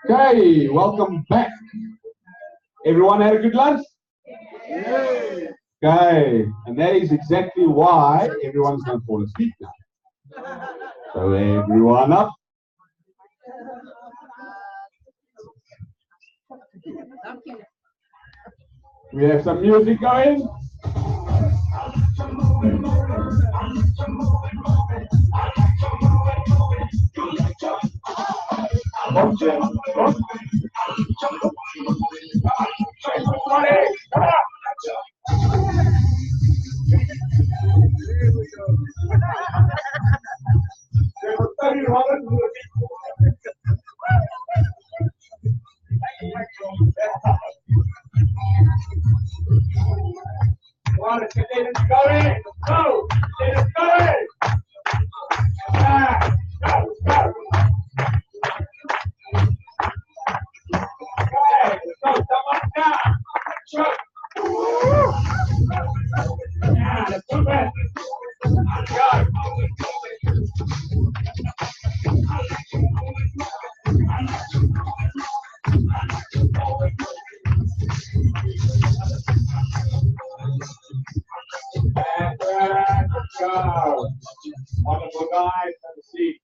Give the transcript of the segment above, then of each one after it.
Okay, welcome back. Everyone had a good lunch? Okay, and that is exactly why everyone's going to fall asleep now. So everyone up. We have some music going. Wonderful guys, have a seat.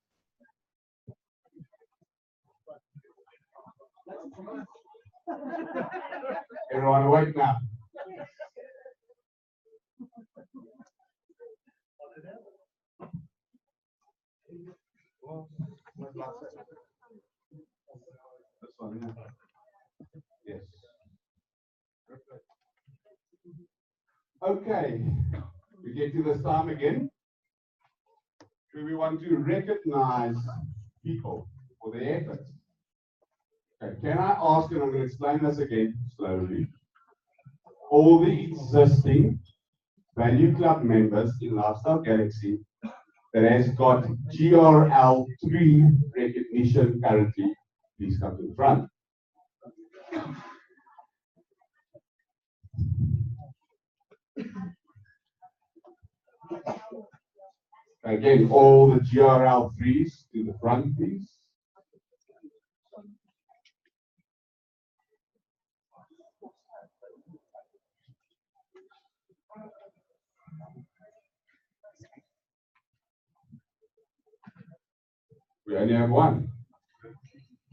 Everyone awake now? This one, yeah. Yes. Okay, we get to this time again. Do we want to recognize people for their efforts? Okay, can I ask, and I'm going to explain this again slowly, all the existing Value Club members in Lifestyle Galaxy that has got GRL3 recognition currently, please come to the front. Again, all the GRL3s to the front, please. We only have one.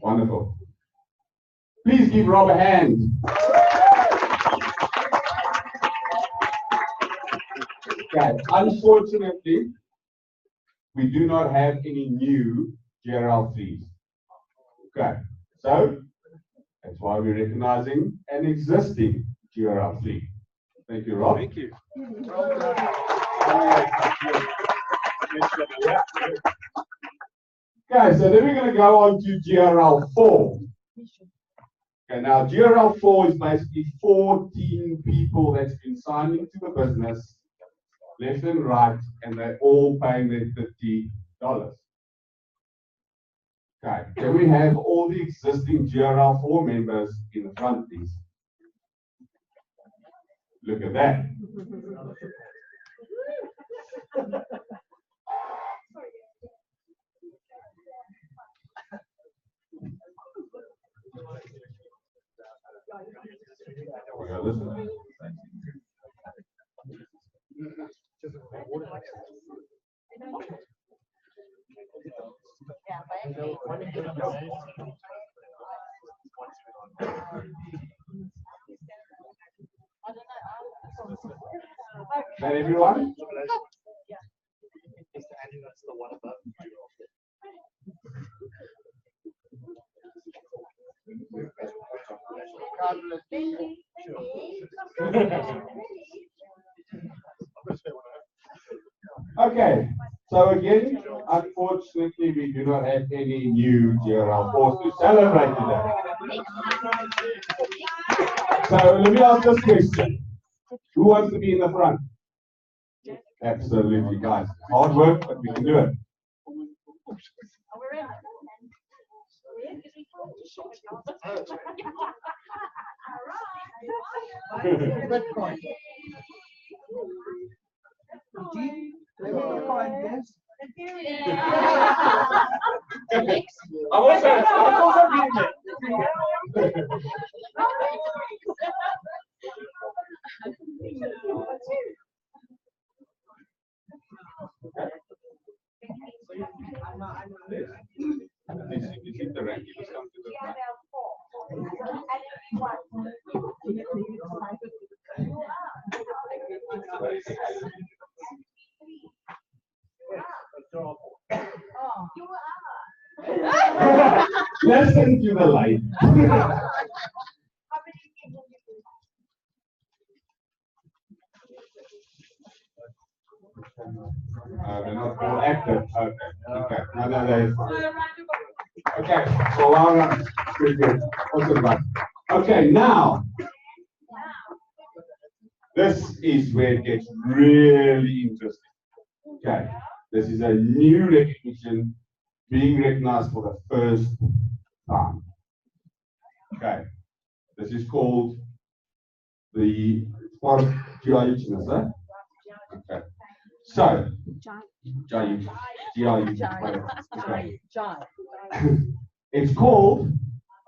Wonderful. Please give Rob a hand. Okay, unfortunately, we do not have any new GRL3s. Okay, so that's why we're recognizing an existing GRL3. Thank you, Rob. Thank you. Okay, so then we're going to go on to GRL4. Okay, now GRL4 is basically 14 people that's been signed into the business, left and right, and they're all paying their $50. Okay, then we have all the existing GRL4 members in the front, please. Look at that. We go this way. Is that everyone? Okay, so again, unfortunately, we do not have any new GRL4s to celebrate today. So let me ask this question. Who wants to be in the front? Absolutely, guys. Hard work, but we can do it. I'm also reading it. This is the rank. You must come to the front. Listen to the light. They're not all active. Okay. Okay. No, there's. Okay. So long run. Good. Awesome, guys. Okay, now. This is where it gets really interesting. Okay. This is a new recognition being recognized for the first time. Okay. This is called the part of GIH, eh? Okay. So, GIH. It's called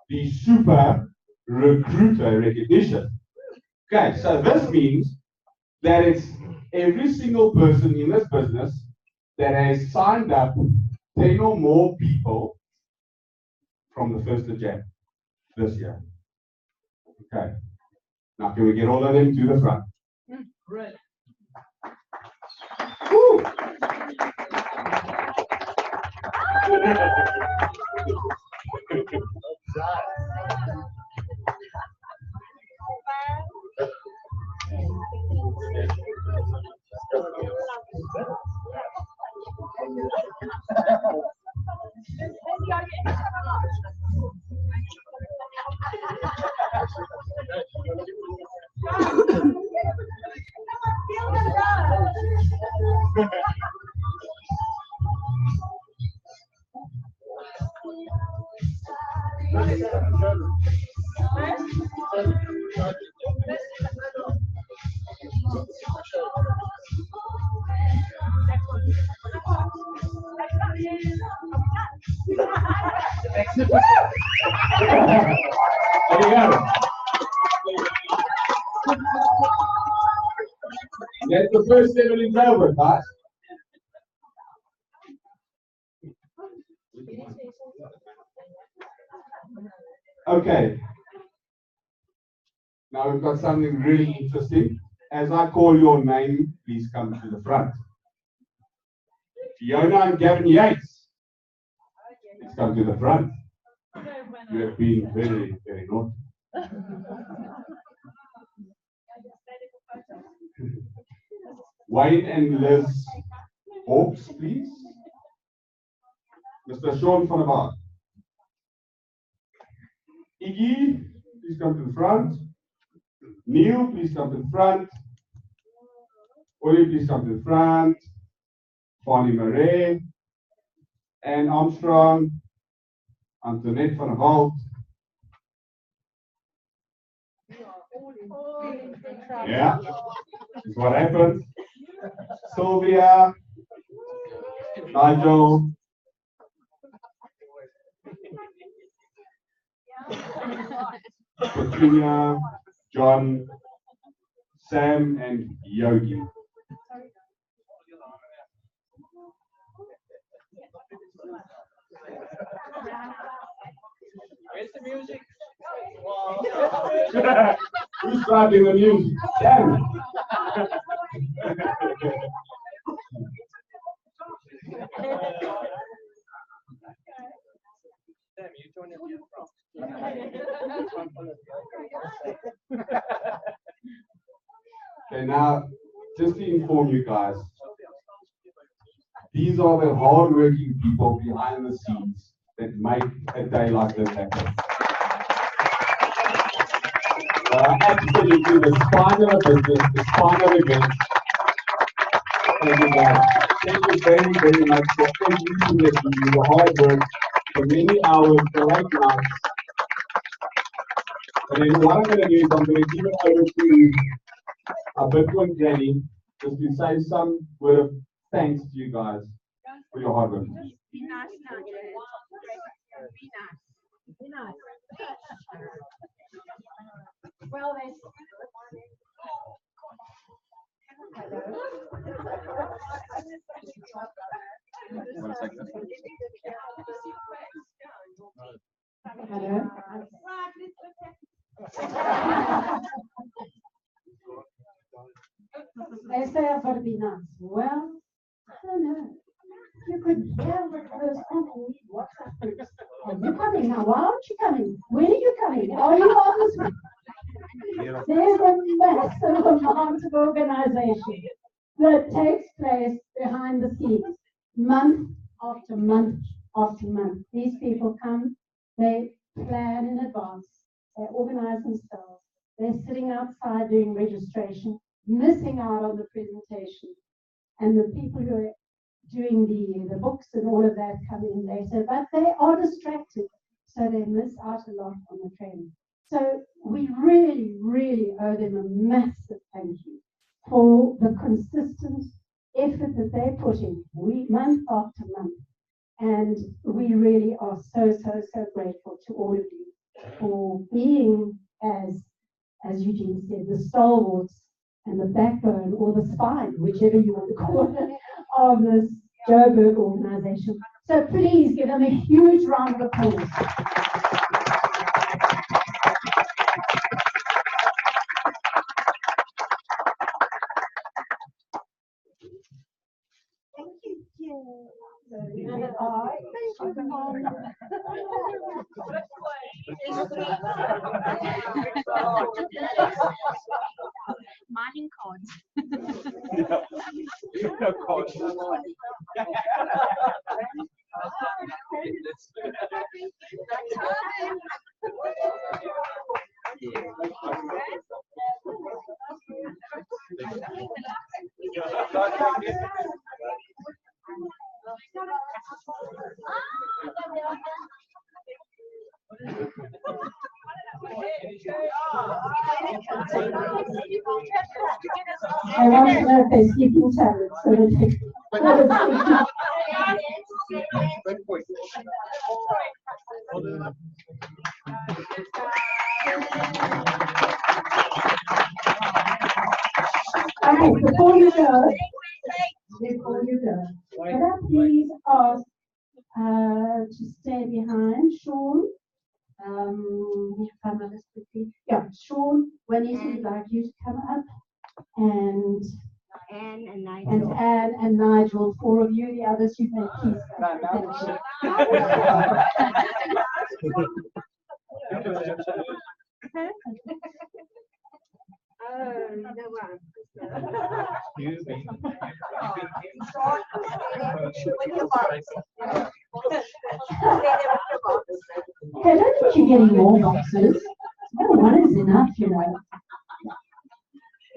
the Super Recruiter Recognition. Okay, so this means that it's every single person in this business that has signed up 10 or more people from the 1st of Jan this year. Okay. Now, can we get all of them to the front? Right. Woo. There you go. That's the first 7 in over, guys. Okay. Now we've got something really interesting. As I call your name, please come to the front. Fiona and Gavin Yates, please come to the front. You have been very, very naughty. Wayne and Liz Hawks, please. Mr. Sean van der Baard. Iggy, please come to the front. Neil, please come to the front. Ollie, please come to the front. Fanny Marais. Anne Armstrong. Antoinette van der Walt. Yeah, this is what happened. Sylvia. Nigel. Katrina, John, Sam, and Yogi. Where's the music? Who's driving the music? Sam. Sam, you join us here from. Okay, now, just to inform you guys, these are the hard-working people behind the scenes that make a day like this happen. Absolutely the spine of a business, the spine of events. Thank you guys. Thank you very, very much for everything that you do, the hard work, for many hours, the late nights. And then what I'm going to do is I'm going to give it over to our Bitcoin Granny just to say some word of thanks to you guys for your hard work. Be nice now, Jay. Be nice. Be nice. Well, there's. One second. Hello. They say I've got to be nice. Well, I don't know. You could hear what goes on in these WhatsApp groups. Are you coming now? Why aren't you coming? When are you coming? Are you on this week? There's a massive amount of organization that takes place behind the scenes, month after month after month. These people come, they plan in advance, they organize themselves, they're sitting outside doing registration, missing out on the presentation. And the people who are doing the books and all of that come in later, but they are distracted, so they miss out a lot on the training. So we really, really owe them a massive thank you for the consistent effort that they put in month after month. And we really are so, so, so grateful to all of you for being, as Eugene said, the stalwarts and the backbone or the spine, whichever you want to call it, of this Joburg organization. So please give them a huge round of applause. Mining cards. I want to know if they're speaking tablets, so they take. All right, before you go, could I please ask to stay behind, Sean? We come up as quickly. Yeah, Sean, when is we'd like you to come up, and Anne and Anne and Nigel, 4 of you, the others you may please. I don't think you're getting more boxes. One is enough, you know.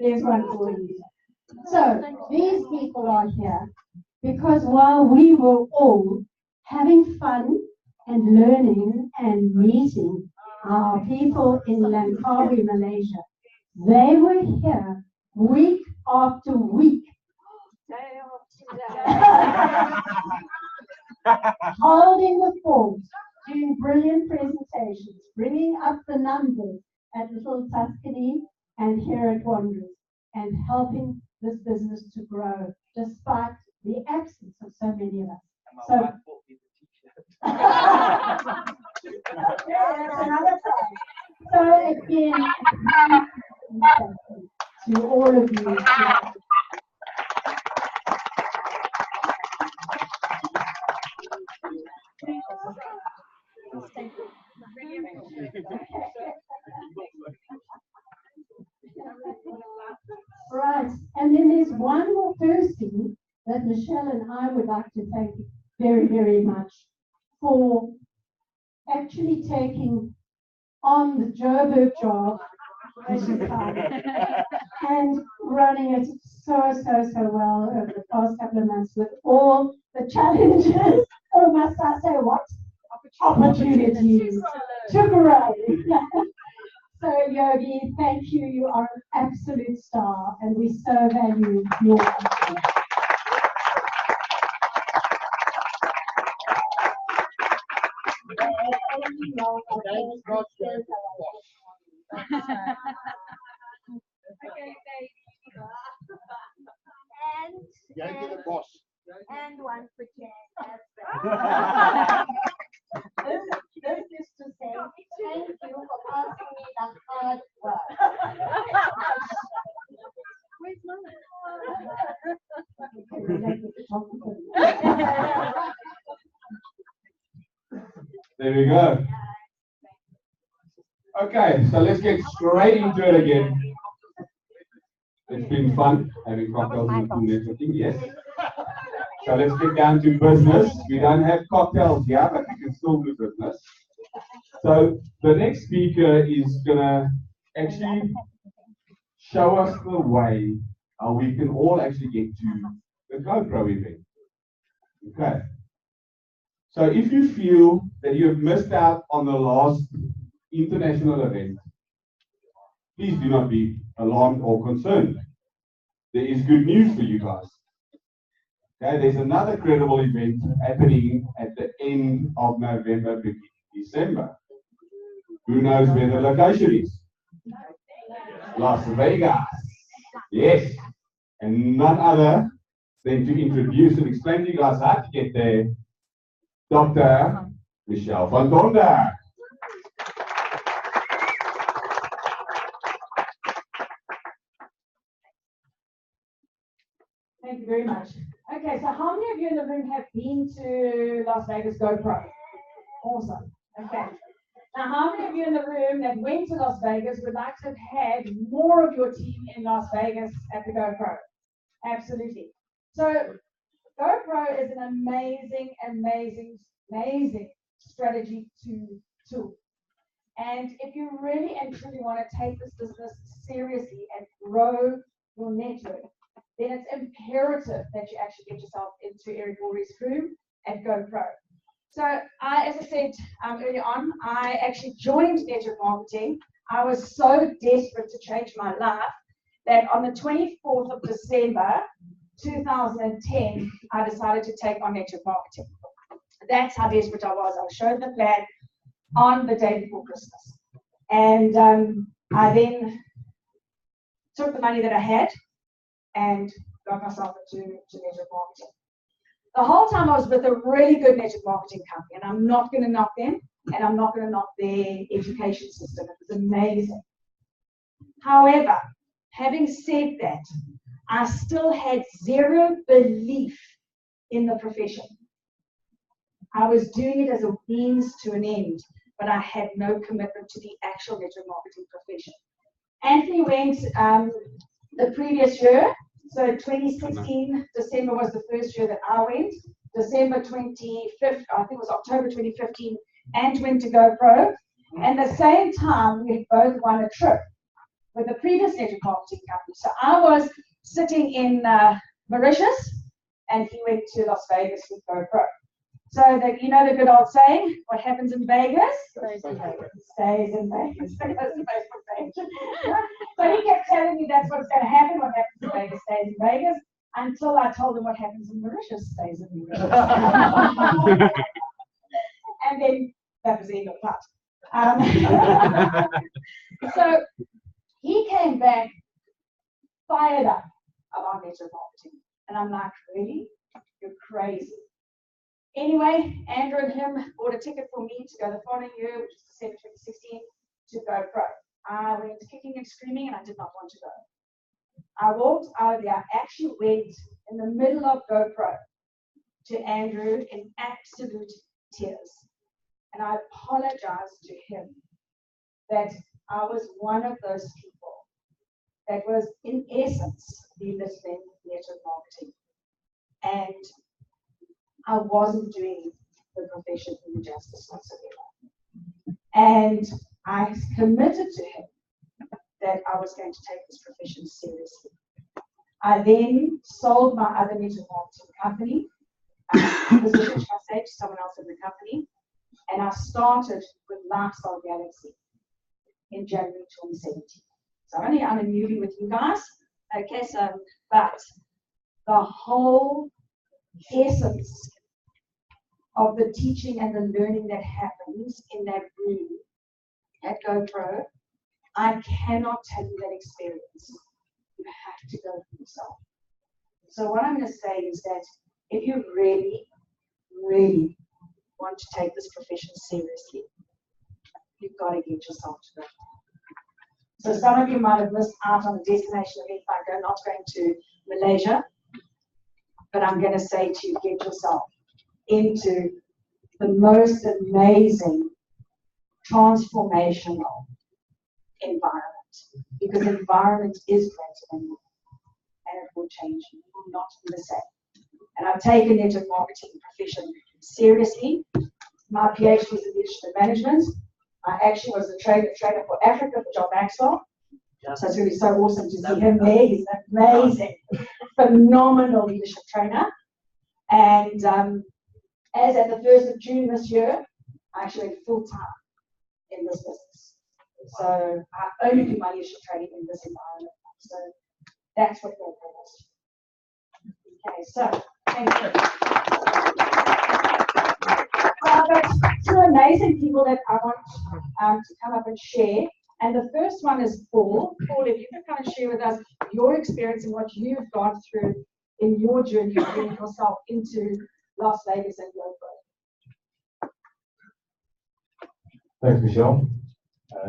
There's one for you. So these people are here because while we were all having fun and learning and meeting our people in Langkawi, Malaysia, they were here week after week, holding the fort, doing brilliant presentations, bringing up the numbers at Little Tuscany and here at Wanderers, and helping this business to grow despite the absence of so many of us. So, yeah, that's another thing. So again, to all of you. Right, and then there's one more person that Michelle and I would like to thank very, very much for actually taking on the Joburg job and running it so well over the past couple of months with all the challenges, or must I say what? Opportunities to grow. So Yogi, thank you. You are an absolute star, and we so value your. And You're the boss. and one for Jan. This is to say thank you for asking me the hard work. Where's mine? There we go. Okay, so let's get straight into it again. It's been fun having cocktails and cool networking, yes. So let's get down to business. We don't have cocktails here, but we can still do business. So the next speaker is gonna actually show us the way how we can all actually get to the GoPro event. Okay. So if you feel that you have missed out on the last international event, please do not be alarmed or concerned. There is good news for you guys. Okay, there's another credible event happening at the end of November, beginning December. Who knows where the location is? Las Vegas. Yes. And none other than to introduce and explain to you guys how to get there, Dr. Michelle van Tonder. Thank you very much. Okay, so how many of you in the room have been to Las Vegas GoPro? Awesome. Okay. Now, how many of you in the room that went to Las Vegas would like to have had more of your team in Las Vegas at the GoPro? Absolutely. So, GoPro is an amazing, amazing, amazing strategy tool. And if you really and truly want to take this business seriously and grow your network, then it's imperative that you actually get yourself into Eric Worre's crew at GoPro. So as I said earlier on, I actually joined network marketing. I was so desperate to change my life that on the 24th of December, 2010, I decided to take on network marketing. That's how desperate I was. I was shown the plan on the day before Christmas. And I then took the money that I had and got myself into network marketing. The whole time I was with a really good network marketing company, and I'm not going to knock them, and I'm not going to knock their education system. It was amazing. However, having said that, I still had zero belief in the profession. I was doing it as a means to an end, but I had no commitment to the actual network marketing profession. Anthony went the previous year. So 2016, December was the first year that I went. December 25th, I think it was October 2015, and went to GoPro. And at the same time, we both won a trip with the previous network marketing company. So I was sitting in Mauritius, and he went to Las Vegas with GoPro. So that you know the good old saying, what happens in Vegas stays in Vegas. Stays in Vegas. So he kept telling me that's what's going to happen. What happens in Vegas stays in Vegas. Until I told him what happens in Mauritius stays in Mauritius. And then that was the end of that. So he came back fired up about network marketing. And I'm like, really? You're crazy. Anyway, Andrew and him bought a ticket for me to go the following year, which is December 2016, to GoPro. I went kicking and screaming, and I did not want to go. I walked out of there. I actually went in the middle of GoPro to Andrew in absolute tears. And I apologized to him that I was one of those people that was, in essence, belittling network marketing. And I wasn't doing the profession any justice whatsoever. And I committed to him that I was going to take this profession seriously. I then sold my other network marketing company, positioned myself to someone else in the company, and I started with Lifestyle Galaxy in January 2017. So I'm a newbie with you guys. Okay, so, but the whole essence of the teaching and the learning that happens in that room at GoPro, I cannot tell you that experience. You have to go for yourself. So what I'm going to say is that if you really, really want to take this profession seriously, you've got to get yourself to it. So some of you might have missed out on the destination event by not going to Malaysia, but I'm going to say to you, get yourself into the most amazing, transformational environment, because environment is greater than you, and it will change you. You will not be the same. And I've taken it in marketing profession seriously. My PhD is in leadership management. I actually was the trainer for Africa for John Maxwell. So it's really so awesome to see him there. He's an amazing, phenomenal leadership trainer. And as at the 1st of June this year, I actually went full-time in this business. So I only do my leadership training in this environment. So that's what we're doing. Okay, so thank you. I've got two amazing people that I want to come up and share. And the first one is Paul. Paul, if you can kind of share with us your experience and what you've gone through in your journey of getting yourself into Las Vegas and GoPro. Thanks, Michelle.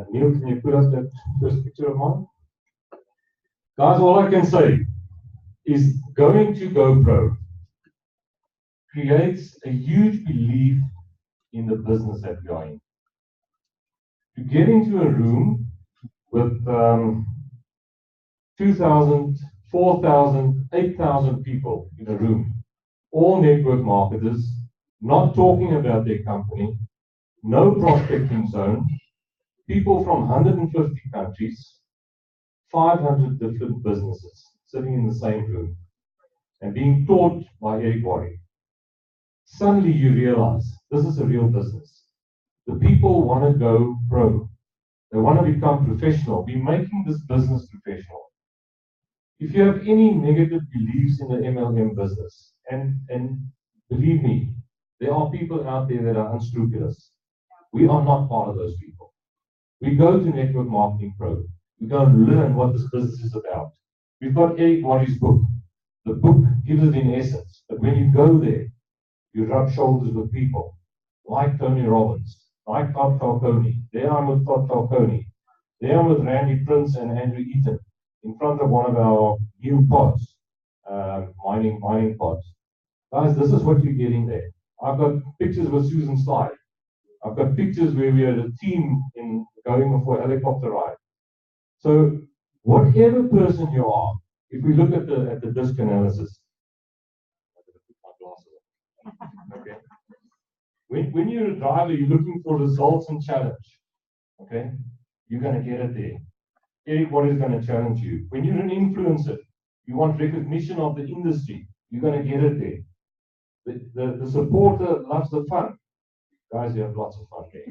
Neil, can you put up that first picture of mine? Guys, all I can say is going to GoPro creates a huge belief in the business that we are in. To get into a room with 2,000, 4,000, 8,000 people in a room, all network marketers, not talking about their company, no prospecting zone, people from 150 countries, 500 different businesses sitting in the same room and being taught by Eric Worre. Suddenly you realize this is a real business. The people want to go pro. They want to become professional. We're making this business professional. If you have any negative beliefs in the MLM business, and believe me, there are people out there that are unscrupulous. We are not part of those people. We go to Network Marketing Pro. We go and learn what this business is about. We've got Eric Worre's book. The book gives it in essence. But when you go there, you rub shoulders with people like Tony Robbins, like Todd Falcone. There I'm with Todd Falcone. There I'm with Randy Prince and Andrew Eaton in front of one of our new pods, mining pods. Guys, this is what you're getting there. I've got pictures with Susan Slide. I've got pictures where we are a team in going for a helicopter ride. So whatever person you are, if we look at the disc analysis, okay. When you're a driver, you're looking for results and challenge. Okay, you're going to get it there. Eric, what is going to challenge you? When you're an influencer, you want recognition of the industry. You're going to get it there. The supporter loves the fun. Guys, you have lots of fun there.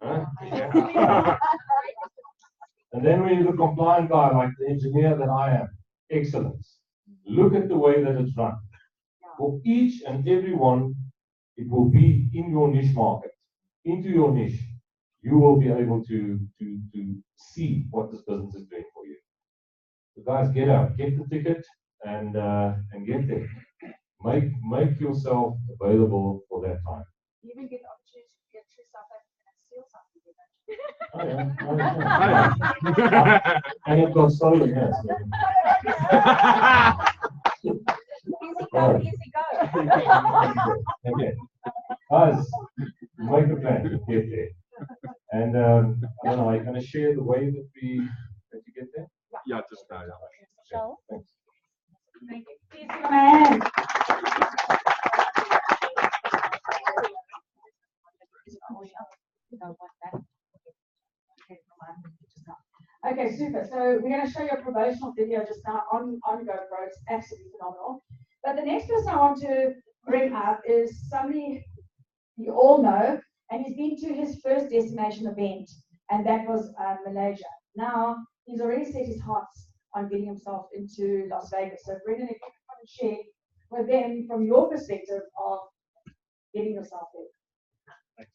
Huh? And then when you're the compliant guy, like the engineer that I am, excellence. Look at the way that it's run. For each and every one, it will be in your niche market, into your niche. You will be able to see what this business is doing for you. So guys, get out, get the ticket, and get there. Make yourself available for that time. You even get the opportunity to get through South Africa and steal something. Oh, yeah. And it got stolen, yes. Easy go. Okay. Guys, make a plan to get there. And I don't know, are you going to share the way that you get there? Yeah, just now. Michelle? Thanks. Thank you. Please give him a hand. Okay, super. So we're going to show you a promotional video just now on GoPro. It's absolutely phenomenal. But the next person I want to bring up is somebody you all know, and he's been to his first destination event, and that was Malaysia. Now, he's already set his hearts on getting himself into Las Vegas. So Brendan, if you can share with them from your perspective of getting yourself there.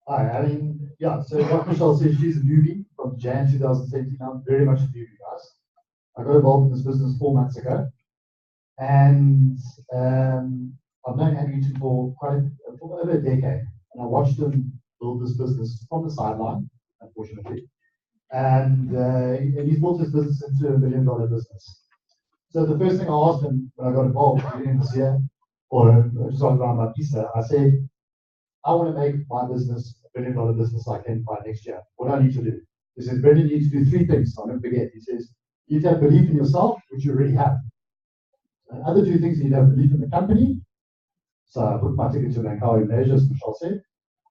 Hi, I mean, yeah, so like Michelle said, she's a newbie from Jan 2017. I'm very much a newbie, guys. I got involved in this business 4 months ago. And I've known Andrew for for over a decade. And I watched him build this business from the sideline, unfortunately. And he's built his business into $1 million business. So the first thing I asked him when I got involved at the beginning of this year, or just around my visa, I said, I want to make my business $1 billion business I can by next year. What do I need to do? He says, Brendan, you need to do 3 things. I'll never forget. He says, you need to have belief in yourself, which you already have. And other 2 things, you need to have belief in the company. So I put my ticket to Langkawi in Malaysia, as Michelle said.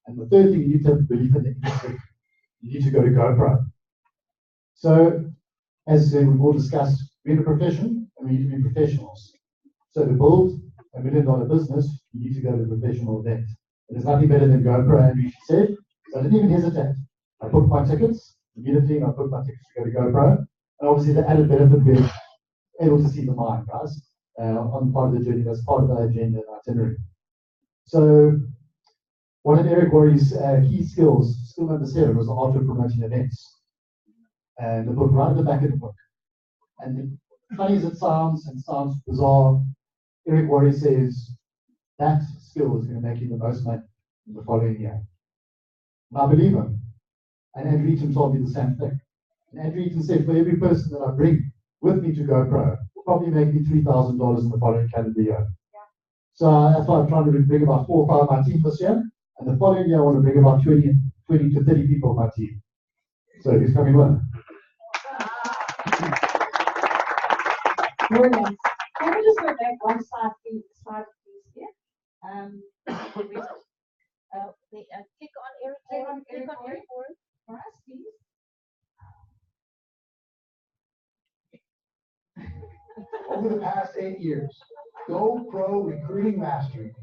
And the 3rd thing, you need to have belief in the industry. You need to go to GoPro. So, as we've all discussed, we're in a profession and we need to be professionals. So to build a $1 million business, you need to go to a professional event. There's nothing better than GoPro, and she said, so I didn't even hesitate. I booked my tickets, immediately I booked my tickets to go to GoPro. And obviously the added benefit being able to see the mine, guys, on part of the journey, that's part of the agenda and itinerary. So one of Eric Worre's key skills, skill number 7, was the art of promoting events. And the book right at the back of the book. And funny as it sounds and sounds bizarre, Eric Worre says that skill is going to make you the most money in the following year. And I believe him. And Andrew Eaton told me the same thing. And Andrew Eaton said, for every person that I bring with me to GoPro, will probably make me $3,000 in the following calendar year. Yeah. So that's why I'm trying to bring about 4 or 5 of my team this year. And the following year, I want to bring about 20 to 30 people on my team. So who's coming with? Brilliant. Can we just go back one slide, please, here? Click on Eric. Click on Eric For us, please. Over the past 8 years, GoPro Recruiting Mastery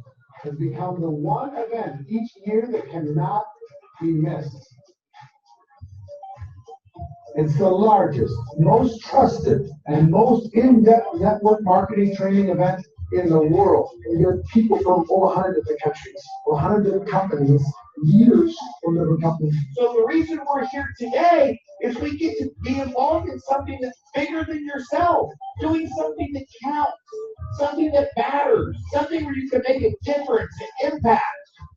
has become the one event each year that cannot be missed. It's the largest, most trusted, and most in-depth network marketing training event in the world. You get people from over 100 different countries, 100 different companies, leaders from different companies. So the reason we're here today is we get to be involved in something that's bigger than yourself, doing something that counts, something that matters, something where you can make a difference and impact.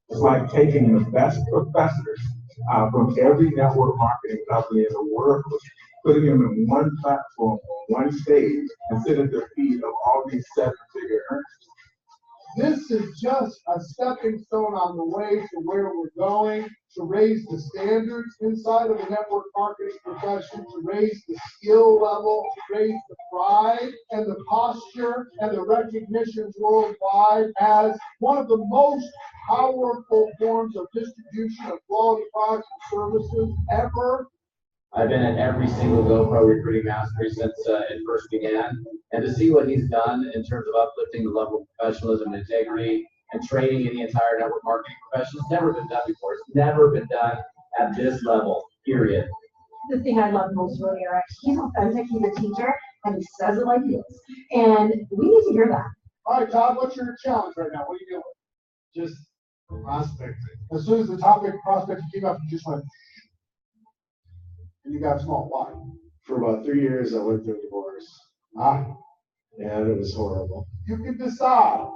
It's like taking the best professors from every network marketing company in the world, putting them in one platform, one stage, and sit at the feet of all these 7-figure earners. This is just a stepping stone on the way to where we're going, to raise the standards inside of the network marketing profession, to raise the skill level, to raise the pride and the posture and the recognition worldwide as one of the most powerful forms of distribution of quality products and services ever. I've been at every single GoPro Recruiting Mastery since it first began, and to see what he's done in terms of uplifting the level of professionalism and integrity and training in the entire network marketing profession has never been done before. It's never been done at this level, period. The thing I love most about Eric, he's authentic, he's a teacher, and he says it like it is. And we need to hear that. All right, Todd, what's your challenge right now? What are you doing? Just prospecting. As soon as the topic prospecting came up, you just went, and you got small. Why? For about 3 years, I went through a divorce. And it was horrible. You can decide.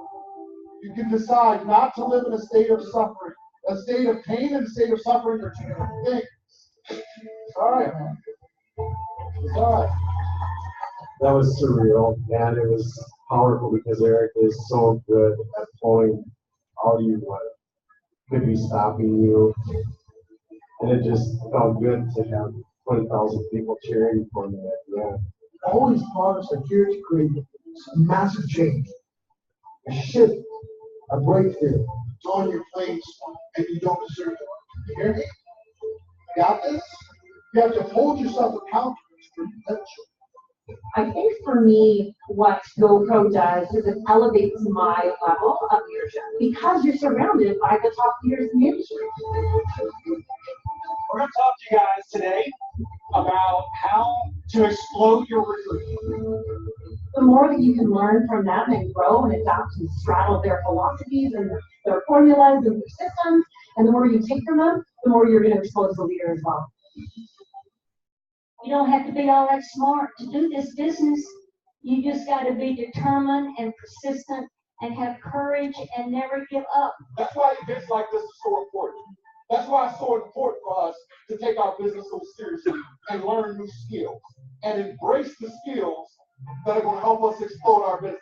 You can decide not to live in a state of suffering. A state of pain and a state of suffering are 2 different things. All right, man. It's all right. That was surreal, and it was powerful because Eric is so good at pulling all you could be stopping you. And it just felt good to have 20,000 people cheering for me. Yeah. Always promise that here to create some massive change, a shift, a breakthrough. It's on your plate, and you don't deserve it. You hear me? Got this? You have to hold yourself accountable for potential. I think for me, what GoPro does is it elevates my level of leadership because you're surrounded by the top leaders in the industry. We're going to talk to you guys today about how to explode your recruiting. the more that you can learn from them and grow and adopt and straddle their philosophies and their formulas and their systems, and the more you take from them, the more you're going to expose the leader as well. You don't have to be all that smart to do this business. You just got to be determined and persistent and have courage and never give up. That's why events like this is so important. That's why it's so important for us to take our business so seriously and learn new skills and embrace the skills that are going to help us explode our business.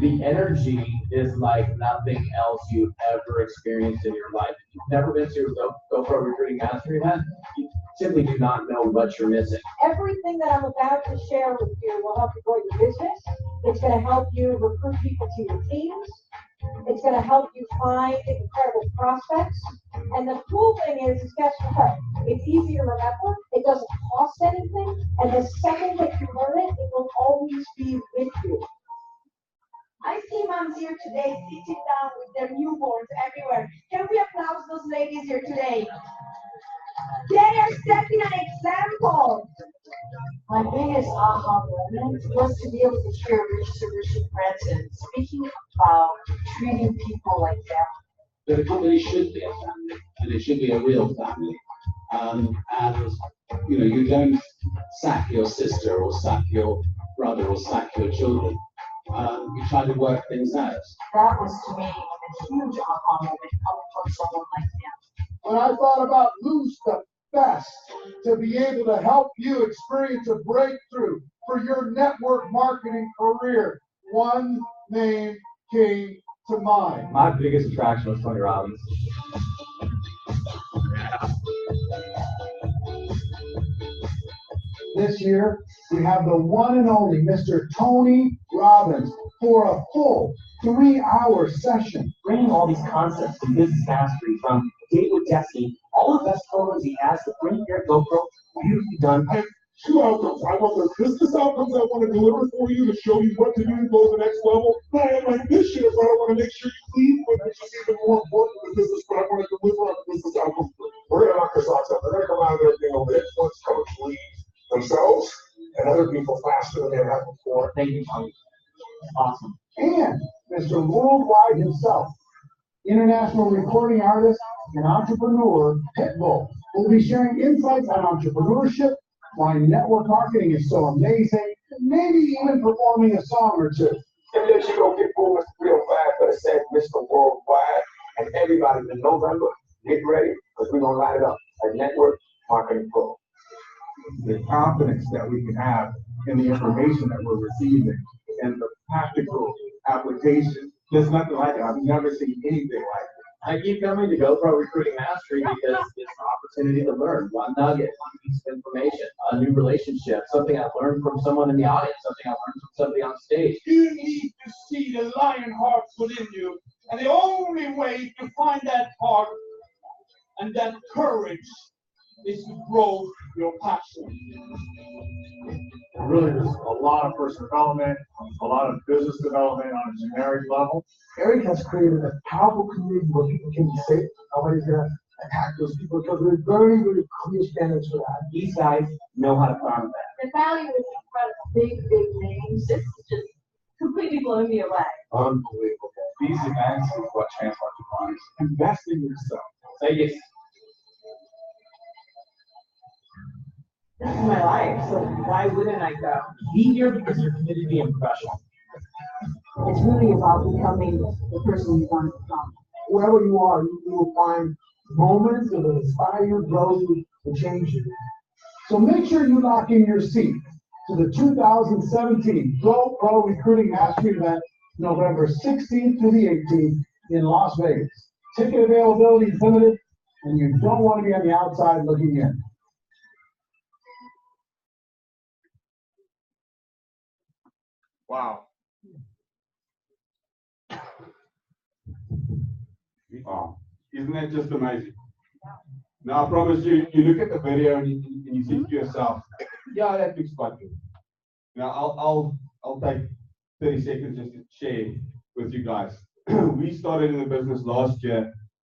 The energy is like nothing else you've ever experienced in your life. If you've never been to a GoPro Recruiting Mastery event, you simply do not know what you're missing. Everything that I'm about to share with you will help you grow your business. It's going to help you recruit people to your teams. It's going to help you find incredible prospects. And the cool thing is guess what? It's easy to remember. It doesn't cost anything. And the second that you learn it, it will always be with you. I see moms here today sitting down with their newborns everywhere. Can we applaud those ladies here today? They are setting an example. My biggest aha moment was to be able to hear Richard Branson speaking about treating people like that. That a company should be a family, and it should be a real family. And you know, you don't sack your sister or sack your brother or sack your children. You try to work things out. That was to me a huge aha moment coming from someone like him. When I thought about who's the best to be able to help you experience a breakthrough for your network marketing career, one name came to mind. My biggest attraction was Tony Robbins. This year, we have the one and only Mr. Tony Robbins for a full 3-hour session. Bringing all these concepts to business mastery from Date with Destiny, all the best photos he has, the print here GoPro, beautifully done. I have 2 outcomes. I want the business outcomes I want to deliver for you to show you what to do to go to the next level. But I have my mission is I want to make sure you leave, but which is even more important than business, but I want to deliver on the business outcomes. We're going to knock their socks up. They're going to come out of there being able to influence, coach, lead themselves and other people faster than they ever have before. Thank you, Tony. Awesome. And Mr. Worldwide himself, international recording artist and entrepreneur Pitbull, will be sharing insights on entrepreneurship, why network marketing is so amazing, and maybe even performing a song or two. And let you go get going real fast, but it said Mr. Worldwide, and everybody in November, get ready, because we're going to light it up at Network Marketing Pro. The confidence that we can have in the information that we're receiving and the practical application, there's nothing like it. I've never seen anything like it. I keep coming to GoPro Recruiting Mastery because it's an opportunity to learn one nugget, one piece of information, a new relationship, something I learned from someone in the audience, something I learned from somebody on stage. You need to see the lion heart within you. And the only way to find that heart and that courage is to grow your passion. Really, there's a lot of personal development, a lot of business development on a generic level. Eric has created a powerful community where people can be safe. Nobody's going to attack those people because there's very, very clear standards for that. These guys know how to farm that. The value is incredible. Big names. This is just completely blowing me away. Unbelievable. These events is what transforms lives. Invest in yourself. Say yes. This is my life, so why wouldn't I go? Be here because you're committed to being professional. It's really about becoming the person you want to become. Wherever you are, you will find moments that will inspire you, grow you, and change you. So make sure you lock in your seat to the 2017 GoPro Recruiting Mastery event, November 16th through the 18th in Las Vegas. Ticket availability is limited, and you don't want to be on the outside looking in. Wow. Wow. Isn't that just amazing? Now, I promise you, you look at the video and you think to yourself, yeah, that looks quite good. Now, I'll take 30 seconds just to share with you guys. We started in the business last year,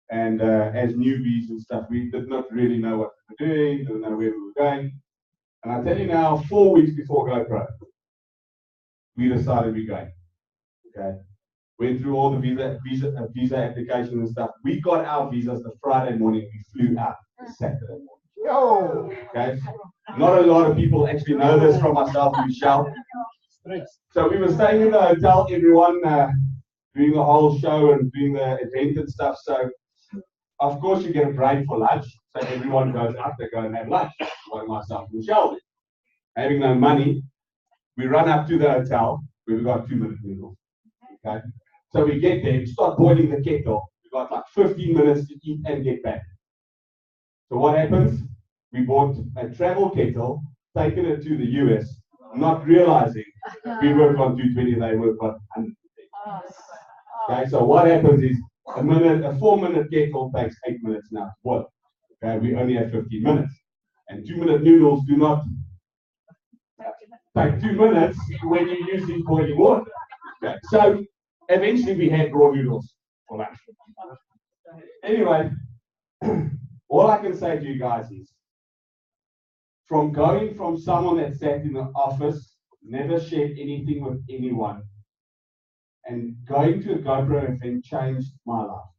and as newbies and stuff, we did not really know what we were doing, didn't know where we were going. And I tell you now, 4 weeks before GoPro, we decided we're going. Okay. Went through all the visa applications and stuff. We got our visas the Friday morning. We flew out the Saturday morning. Okay. Not a lot of people actually know this from myself and Michelle. So we were staying in the hotel, everyone doing the whole show and doing the event and stuff. So of course you get a break for lunch. So everyone goes up, they go and have lunch. Like myself and Michelle did. Having no money, we run up to the hotel. We've got 2-minute noodles. Okay. So we get there, we start boiling the kettle. We've got like 15 minutes to eat and get back. So what happens? We bought a travel kettle, taken it to the US, not realizing we work on 220, they work on 100. Okay, so what happens is a 4-minute kettle takes 8 minutes now to boil. Okay, we only have 15 minutes. And 2-minute noodles do not take 2 minutes when you use these boiling water. Okay, so eventually we had raw noodles for lunch. Anyway, all I can say to you guys is, from going from someone that sat in the office, never shared anything with anyone, and going to a GoPro event changed my life.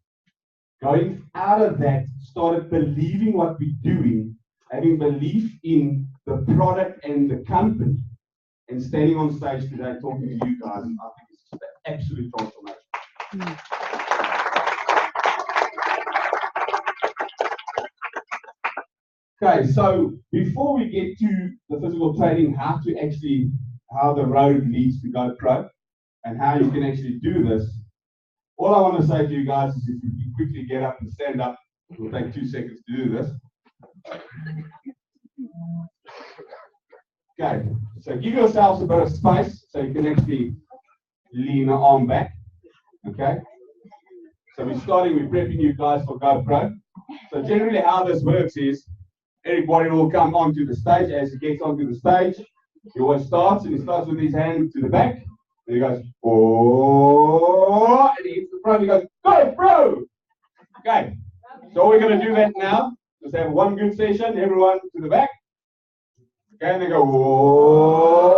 Going out of that, started believing what we're doing, having belief in the product and the company, and standing on stage today talking to you guys, I think it's just an absolute transformation. Okay, so before we get to the physical training, how the road leads to GoPro and how you can actually do this, all I want to say to you guys is if you can quickly get up and stand up, it will take 2 seconds to do this. Okay, so give yourselves a bit of space so you can actually lean the arm back. Okay, so we're prepping you guys for GoPro. So generally how this works is, everybody will come onto the stage. As he gets onto the stage, he always starts, and he starts with his hand to the back, and he goes, oh, and he hits the front, he goes, go, bro! Okay, so we're going to do that now. Just have one good session, everyone to the back. Okay, and they go, whoa,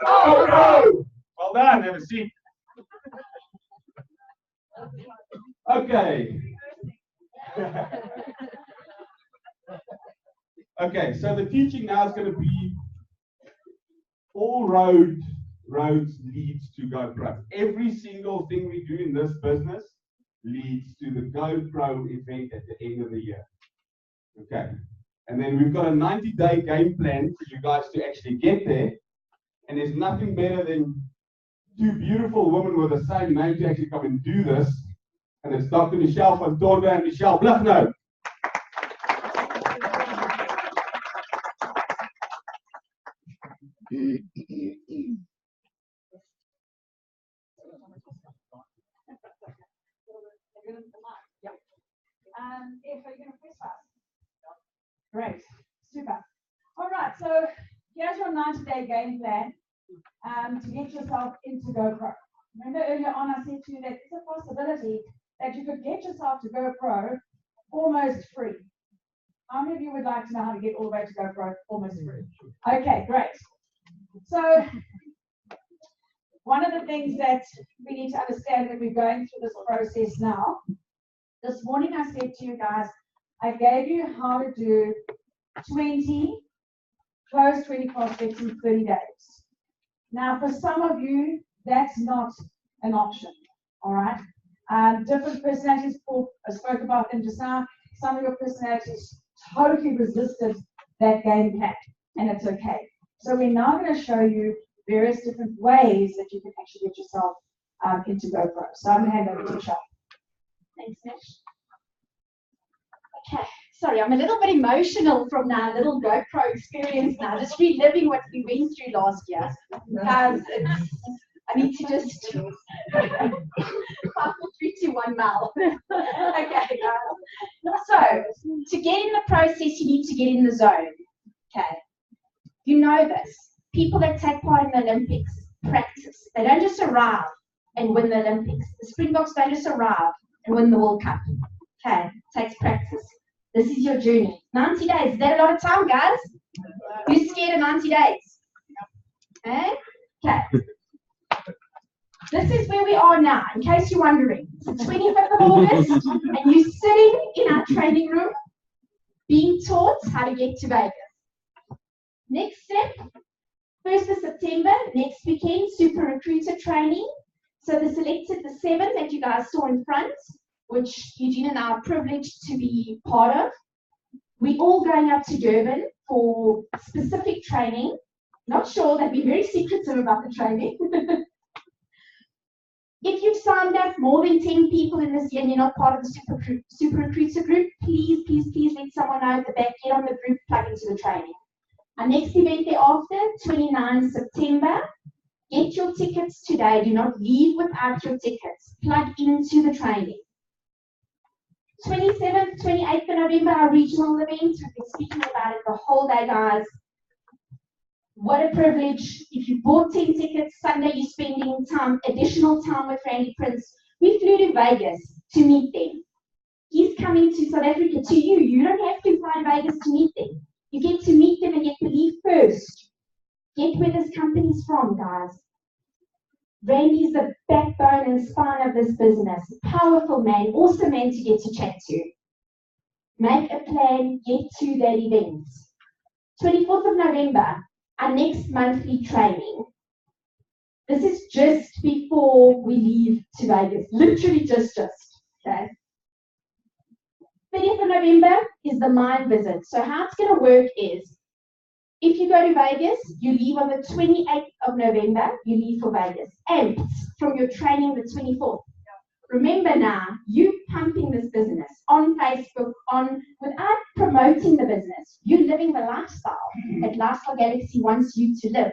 go, bro! Well done, have a seat. Okay. Okay, so the teaching now is going to be all roads leads to GoPro. Every single thing we do in this business leads to the GoPro event at the end of the year. Okay, and then we've got a 90-day game plan for you guys to actually get there. And there's nothing better than 2 beautiful women with the same name to actually come and do this. And it's Dr. Michelle van Tonder and Michelle Bluffno. If you're going to press fast. Great, super. All right, so here's your 90-day game plan to get yourself into GoPro. Remember earlier on I said to you that it's a possibility that you could get yourself to GoPro almost free. How many of you would like to know how to get all the way to GoPro almost free? Okay, great. So one of the things that we need to understand when we're going through this process now, this morning I said to you guys, I gave you how to do 20 prospects in 30 days. Now, for some of you, that's not an option, all right? Different personalities, Paul spoke about them just now. Some of your personalities totally resisted that game plan, and it's okay. So we're now going to show you various different ways that you can actually get yourself into GoPro. So I'm going to hand over to Michelle. Thanks, Mish. Okay, sorry, I'm a little bit emotional from our little GoPro experience now, just reliving what we went through last year. Because I need to just 5, 4, 3, 2, 1 mile. Okay, so to get in the process, you need to get in the zone. Okay, you know this. People that take part in the Olympics practice. They don't just arrive and win the Olympics. The Springboks don't just arrive and win the World Cup. Okay, it takes practice. This is your journey. 90 days. Is that a lot of time, guys? Who's scared of 90 days? Okay? Okay. This is where we are now, in case you're wondering. It's the 25th of August, and you're sitting in our training room being taught how to get to Vegas. Next step, 1st of September, next weekend, Super Recruiter training. So the selected, the 7 that you guys saw in front, which Eugene and I are privileged to be part of. We're all going up to Durban for specific training. Not sure, they've been very secretive about the training. If you've signed up more than 10 people in this year and you're not part of the Super Recruiter group, please let someone know at the back, get on the group, plug into the training. Our next event thereafter, 29 September. Get your tickets today. Do not leave without your tickets. Plug into the training. 27th, 28th of November, our regional event. We've been speaking about it the whole day, guys. What a privilege. If you bought 10 tickets, Sunday you're spending time, additional time with Randy Prince. We flew to Vegas to meet them. He's coming to South Africa to you. You don't have to fly to Vegas to meet them. You get to meet them and get to leave first. Get where this company's from, guys. Randy's the backbone and spine of this business. Powerful man, awesome man to get to chat to. Make a plan, get to that event. 24th of November, our next monthly training. This is just before we leave to Vegas. Literally just, okay? 30th of November is the mind visit. So how it's going to work is, if you go to Vegas, you leave on the 28th of November, you leave for Vegas. Amped from your training the 24th. Remember now, you pumping this business on Facebook, without promoting the business. You're living the lifestyle that Lifestyle Galaxy wants you to live.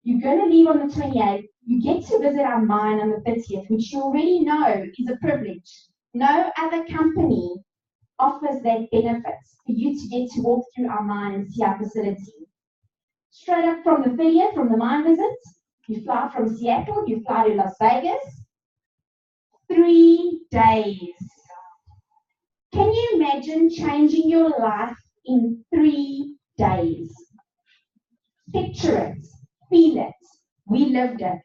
You're going to leave on the 28th. You get to visit our mine on the 30th, which you already know is a privilege. No other company offers that benefit for you to get to walk through our mine and see our facility. Straight up from the 30th, from the mine visit, you fly from Seattle, you fly to Las Vegas. 3 days. Can you imagine changing your life in 3 days? Picture it, feel it. We lived it.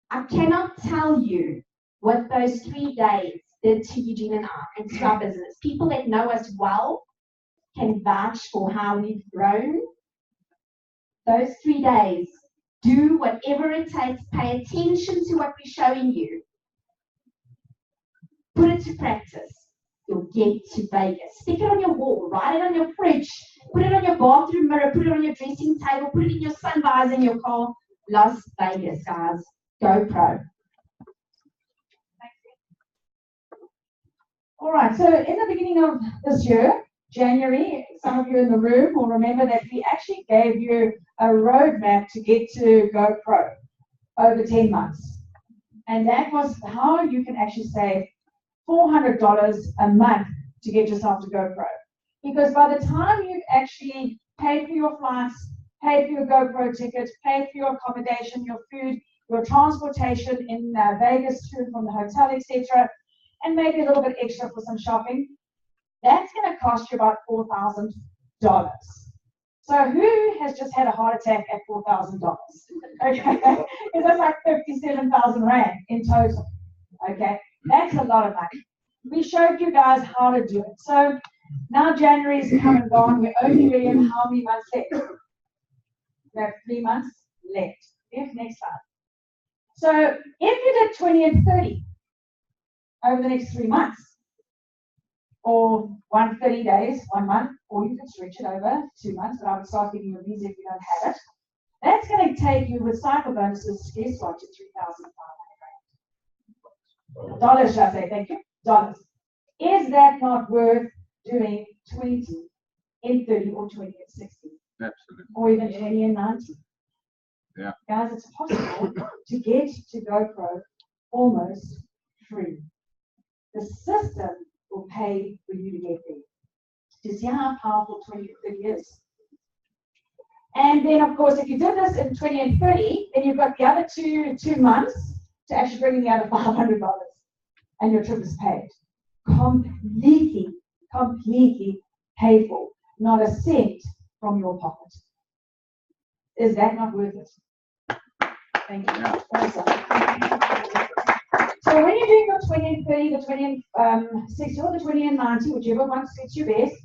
I cannot tell you what those 3 days did to Eugene and I and to our business. People that know us well can vouch for how we've grown. Those 3 days, do whatever it takes, pay attention to what we're showing you. Put it to practice. You'll get to Vegas. Stick it on your wall, write it on your fridge, put it on your bathroom mirror, put it on your dressing table, put it in your sun visor in your car. Las Vegas, guys. GoPro. All right, so in the beginning of this year, January, some of you in the room will remember that we actually gave you a roadmap to get to GoPro over 10 months. And that was how you can actually save $400 a month to get yourself to GoPro. Because by the time you've actually paid for your flights, paid for your GoPro ticket, paid for your accommodation, your food, your transportation in Vegas to and from the hotel, etc., and maybe a little bit extra for some shopping, that's going to cost you about $4,000. So who has just had a heart attack at $4,000? Okay, because that's like 57,000 Rand in total. Okay, that's a lot of money. We showed you guys how to do it. So now January's come and gone. We're only really in how many months left? We have 3 months left. Next slide. So if you did 20 and 30 over the next 3 months, or 130 days, 1 month, or you could stretch it over 2 months, but I would start giving you a visa if you don't have it. That's going to take you with cycle bonuses, guess what, to $3,500. Dollars, shall I say, thank you. Dollars. Is that not worth doing 20 in 30 or 20 in 60? Absolutely. Or even 20 in 90? Yeah. Guys, it's possible to get to GoPro almost free. The system will pay for you to get there. To see how powerful 20 and 30 is. And then, of course, if you did this in 20 and 30, then you've got the other two months to actually bring in the other $500. And your trip is paid. Completely paid for. Not a cent from your pocket. Is that not worth it? Thank you. Awesome. So when you're doing your 20 and 30, the 20 and 60, or the 20 and 90, whichever one suits you best,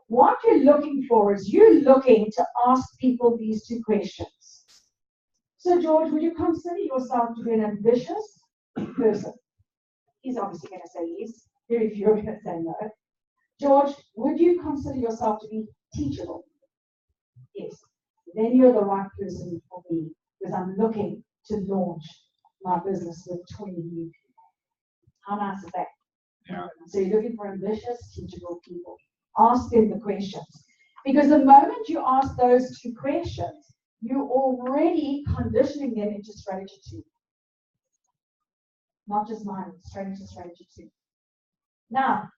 what you're looking for is you're looking to ask people these two questions. So George, would you consider yourself to be an ambitious person? He's obviously going to say yes. Very few are going to say no. George, would you consider yourself to be teachable? Yes. Then you're the right person for me, because I'm looking to launch my business with 20 new people. How nice is that? Yeah. So you're looking for ambitious, teachable people. Ask them the questions. Because the moment you ask those two questions, you're already conditioning them into strategy 2. Not just mine, strategy 2. Now,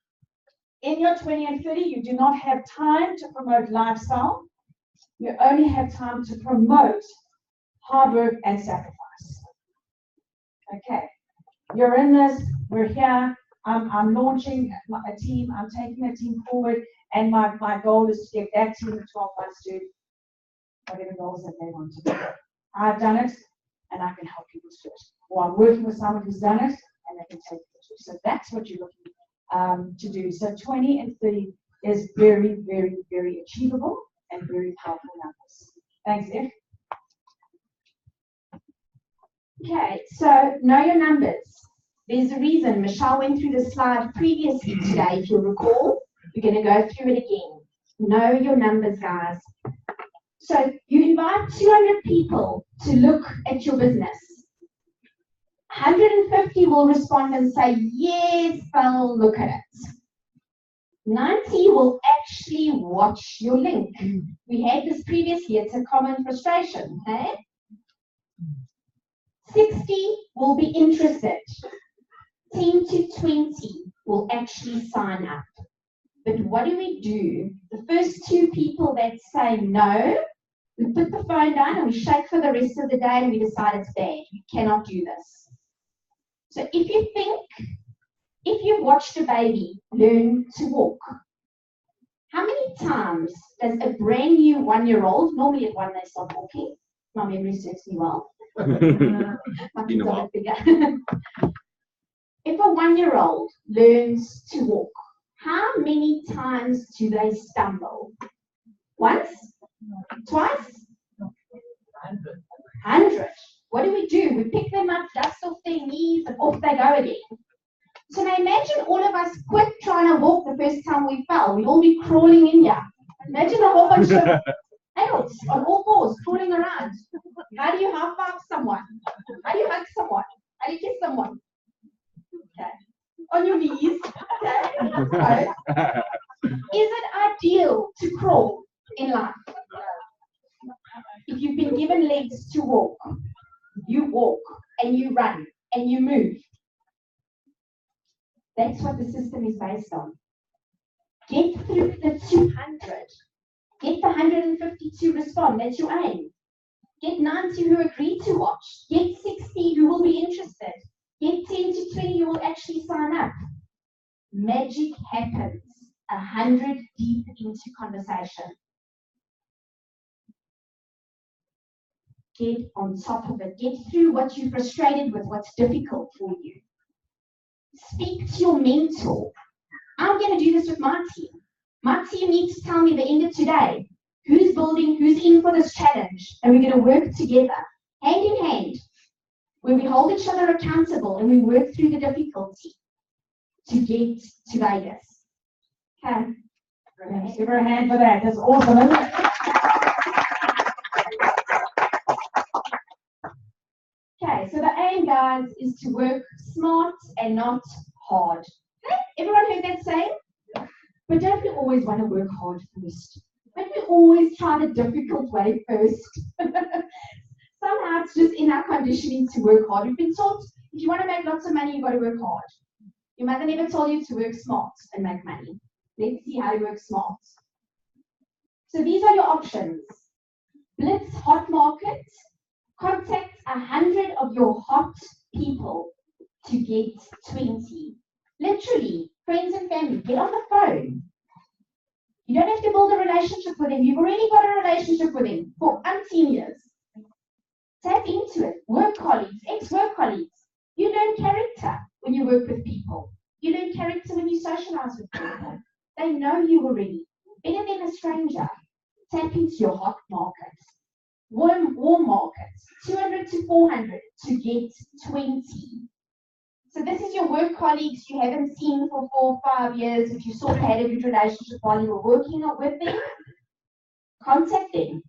in your 20 and 30, you do not have time to promote lifestyle. You only have time to promote hard work and sacrifice. Okay, you're in this, we're here, I'm launching a team, I'm taking a team forward, and my goal is to get that team in 12 months to whatever goals that they want to do. I've done it, and I can help people do it. Or I'm working with someone who's done it, and they can take it to. So that's what you're looking to do. So 20 and 30 is very, very, very achievable and very powerful numbers. Thanks, Ed. Okay, so know your numbers. There's a reason Michelle went through the slide previously today, if you'll recall. We're going to go through it again. Know your numbers, guys. So you invite 200 people to look at your business. 150 will respond and say, yes, I'll look at it. 90 will actually watch your link. We had this previously, it's a common frustration, okay? 60 will be interested. 10 to 20 will actually sign up. But what do? The first 2 people that say no, we put the phone down and we shake for the rest of the day and we decide it's bad. You cannot do this. So if you've watched a baby learn to walk, how many times does a brand new 1-year-old, normally at 1 they start walking, my memory serves me well. If a 1-year-old learns to walk, how many times do they stumble? Once? Twice? 100. What do? We pick them up, dust off their knees, and off they go again. So now imagine all of us quit trying to walk the first time we fell. We'd all be crawling in here. Imagine a whole bunch of adults on all fours crawling around. How do you high-five someone? How do you hug someone? How do you kiss someone? Okay. On your knees. Okay. Is it ideal to crawl in life? If you've been given legs to walk, you walk and you run and you move. That's what the system is based on. Get through the 200. Get the 150 to respond. That's your aim. Get 90 who agree to watch. Get 60 who will be interested. Get 10 to 20 who will actually sign up. Magic happens 100 deep into conversation. Get on top of it. Get through what you're frustrated with, what's difficult for you. Speak to your mentor. I'm going to do this with my team. My team needs to tell me at the end of today who's building, who's in for this challenge, and we're going to work together, hand in hand, where we hold each other accountable and we work through the difficulty to get to Vegas. Okay. Let's give her a hand for that. That's awesome, isn't it? Okay, so the aim, guys, is to work smart and not hard. Okay? Everyone heard that saying? But don't we always want to work hard first? Don't we always try the difficult way first? Somehow it's just in our conditioning to work hard. We've been taught if you want to make lots of money, you've got to work hard. Your mother never told you to work smart and make money. Let's see how you work smart. So these are your options. Blitz hot market. Contact 100 of your hot people to get 20. Literally, friends and family, get on the phone. You don't have to build a relationship with them. You've already got a relationship with them for umpteen years. Tap into it. Work colleagues, ex-work colleagues. You learn character when you work with people. You learn character when you socialize with people. They know you already. Better than a stranger. Tap into your hot markets. Warm markets. 200 to 400 to get 20. So this is your work colleagues you haven't seen for 4 or 5 years. If you sort of had a good relationship while you were working with them, contact them.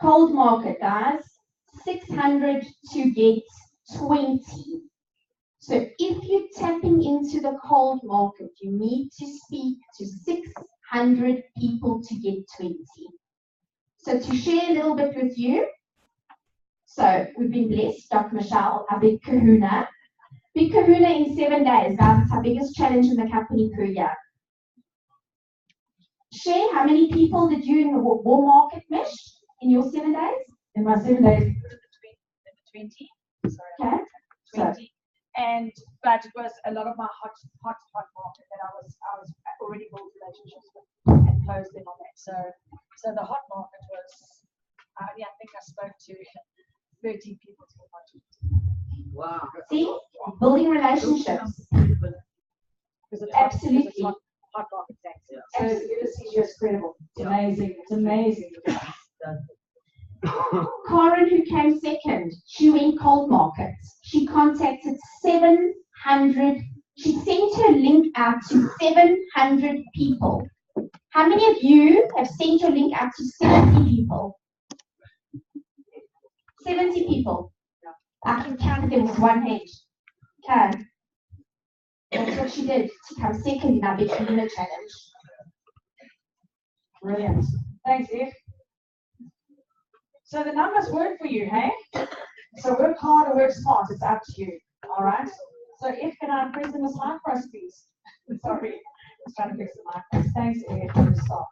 Cold market, guys. 600 to get 20. So if you're tapping into the cold market, you need to speak to 600 people to get 20. So to share a little bit with you, so we've been blessed, Dr. Michelle, our big kahuna. Big kahuna in 7 days, guys. It's our biggest challenge in the company per year. Share how many people did you in the war market mesh in your 7 days? In my 7 days. 20. Sorry. Okay. 20. But it was a lot of my hot market that I was already built relationships with and closed them on that. So the hot market was, I think I spoke to 13 people to the budget. Wow. See? Building relationships. Absolutely. Because it's hot market tax. So Ulysses is credible. It's amazing. It's amazing. Karen, who came second, she went cold markets. She contacted 700. She sent her link out to 700 people. How many of you have sent your link out to 70 people? 70 people. I can count them with one hand. Okay. That's what she did to come second in our Big Kahuna challenge. Brilliant. Thanks, Eve. So the numbers work for you, hey? So work hard or work smart, it's up to you. All right? So if can I press in the slide for us, please? Sorry, I was trying to fix the mic. Thanks, Eve, for the start.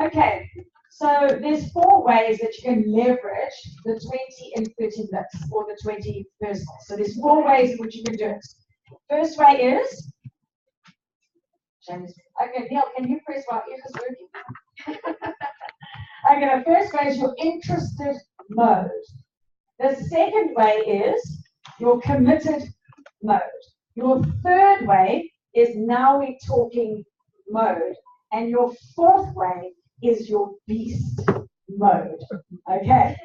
Okay, so there's 4 ways that you can leverage the 20 and 30 lists or the 20 personal. So there's 4 ways in which you can do it. First way is, okay, Neil, can you press while Eve is working? Okay, the first way is your interested mode. The second way is your committed mode. Your third way is now we're talking mode. And your fourth way is your beast mode. Okay?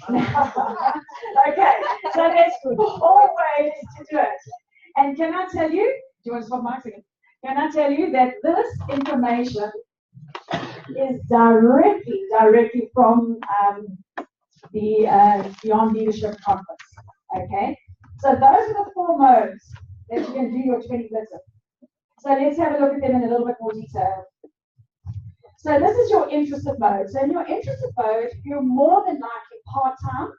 Okay, so that's good. 4 ways to do it. And can I tell you, do you want to stop my second? Can I tell you that this information is directly from the Beyond Leadership Conference. Okay, so those are the 4 modes that you can do your 20 blitzes. So let's have a look at them in a little bit more detail. So this is your interested mode. So in your interested mode, you're more than likely part-time.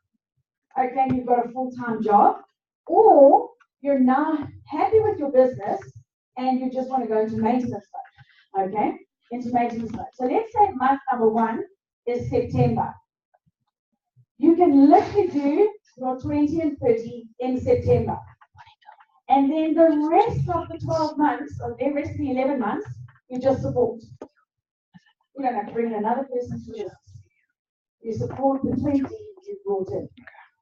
Okay, and you've got a full-time job, or you're now happy with your business and you just want to go into maintenance mode. Okay. Into maintenance mode. So let's say month number 1 is September. You can literally do your 20 and 30 in September. And then the rest of the 12 months, or the rest of the 11 months, you just support. You don't have to bring in another person to this. You support the 20 you brought in.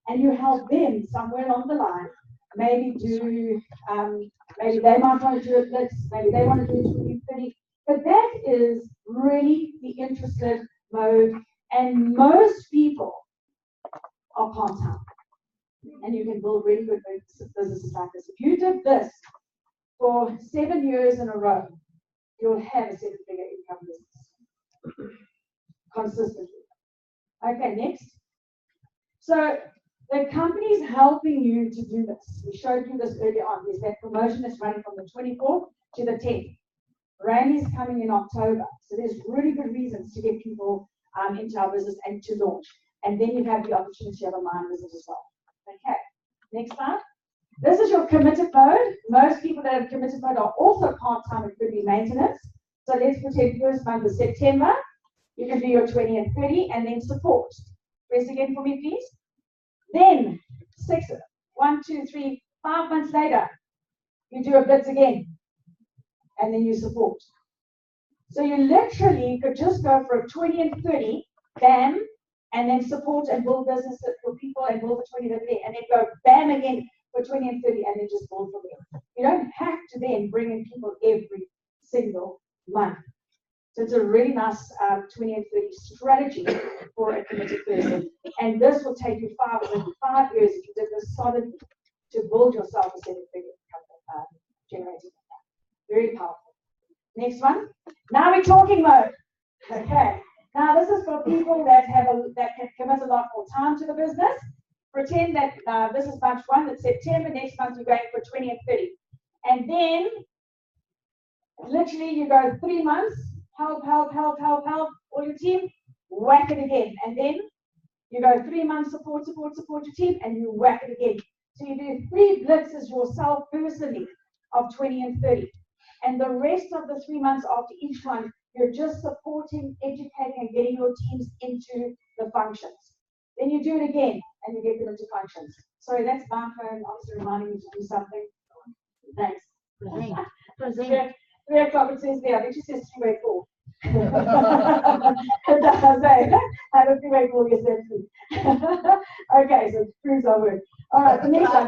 And you help them somewhere along the line. Maybe do, maybe they might want to do it this, maybe they want to do it 20, 30. But that is really the interested mode, and most people are part-time. And you can build really good businesses like this. If you did this for 7 years in a row, you'll have a 7-figure income business consistently. Okay, next. So the company's helping you to do this. We showed you this earlier on. There's that promotion that's running from the 24th to the 10th. Randy's coming in October, so there's really good reasons to get people into our business and to launch. And then you have the opportunity to have a mind business as well. Okay, next slide. This is your committed mode. Most people that have committed mode are also part-time. It could be maintenance. So let's pretend first month is September. You can do your 20 and 30 and then support. Press again for me, please. Then 1, 2, 3, 5 months later, you do a blitz again. And then you support. So you literally could just go for a 20 and 30, bam, and then support and build businesses for people and build for 20 and 30, and then go bam again for 20 and 30, and then just build from there. You don't have to then bring in people every single month. So it's a really nice 20 and 30 strategy for a committed person. And this will take you 5 years if you did this solidly to build yourself a 7-figure generating income. Very powerful. Next one. Now we're talking mode. Okay. Now this is for people that can commit a lot more time to the business. Pretend that this is bunch 1, that's September. Next month you're going for 20 and 30. And then literally you go 3 months, help, all your team, whack it again. And then you go 3 months, support your team, and you whack it again. So you do 3 blitzes yourself personally of 20 and 30. And the rest of the 3 months after each one, you're just supporting, educating, and getting your teams into the functions. Then you do it again, and you get them into functions. Sorry, that's my phone obviously reminding me to do something. Thanks. 3 o'clock it says there, I think she says 3-way call. It does say, I have a 3-way call yesterday. Okay, so it proves our word. All right, the next one.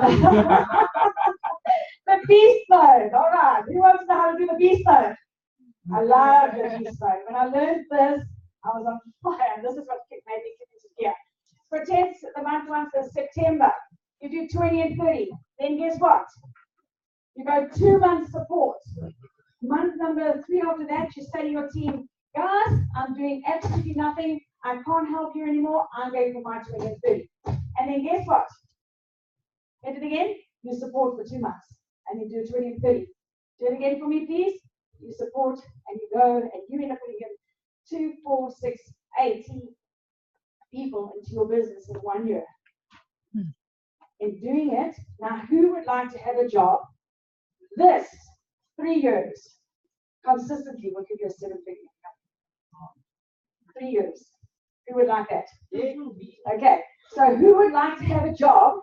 The beast mode. All right, who wants to know how to do the beast mode? I love the beast mode. When I learned this, I was on fire. This is what made me get into gear. Pretend the month 1 says September. You do 20 and 30. Then guess what? You go 2 months support. Month number 3 after that, you say to your team, guys, I'm doing absolutely nothing. I can't help you anymore. I'm going for my 20 and 30. And then guess what? Hit it again. You support for 2 months. And you do 20 and 30. Do it again for me, please. You support and you go and you end up putting in 2, 4, 6, 80 people into your business in 1 year. In doing it, now who would like to have a job this 3 years consistently will give you a 7-figure income? 3 years. Who would like that? Okay. So who would like to have a job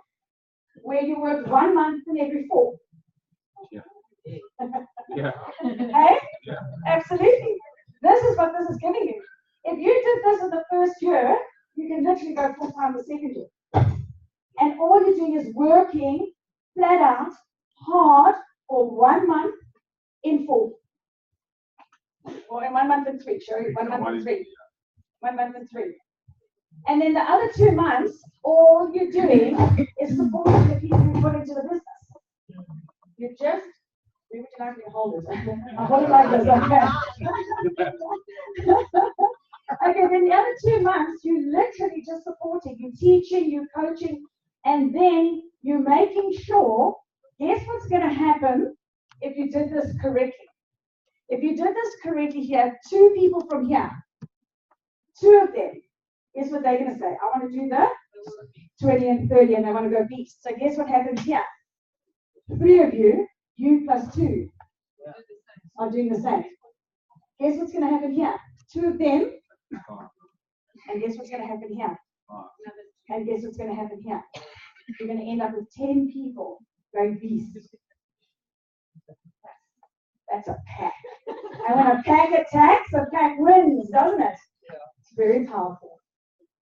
where you work 1 month in every 4? Yeah. Hey? Yeah. Absolutely. This is what this is giving you. If you did this in the first year, you can literally go full time the second year. And all you're doing is working flat out, hard for 1 month in 4. Or in 1 month in 3, show you 1 month in 3. 1 month in 3. And then the other 2 months, all you're doing is supporting the people you put into the business. You just, would you like me to hold this? I'll hold it like this, okay? Okay, then the other 2 months, you're literally just supporting, you're teaching, you're coaching, and then you're making sure, guess what's going to happen if you did this correctly? If you did this correctly here, 2 people from here, 2 of them, guess what they're going to say? I want to do the 20 and 30, and they want to go beast. So guess what happens here? 3 of you, you plus 2, are doing the same. Guess what's going to happen here? 2 of them, and guess what's going to happen here? And guess what's going to happen here? You're going to end up with 10 people going beast. That's a pack. And when a pack attacks, a pack wins, doesn't it? It's very powerful.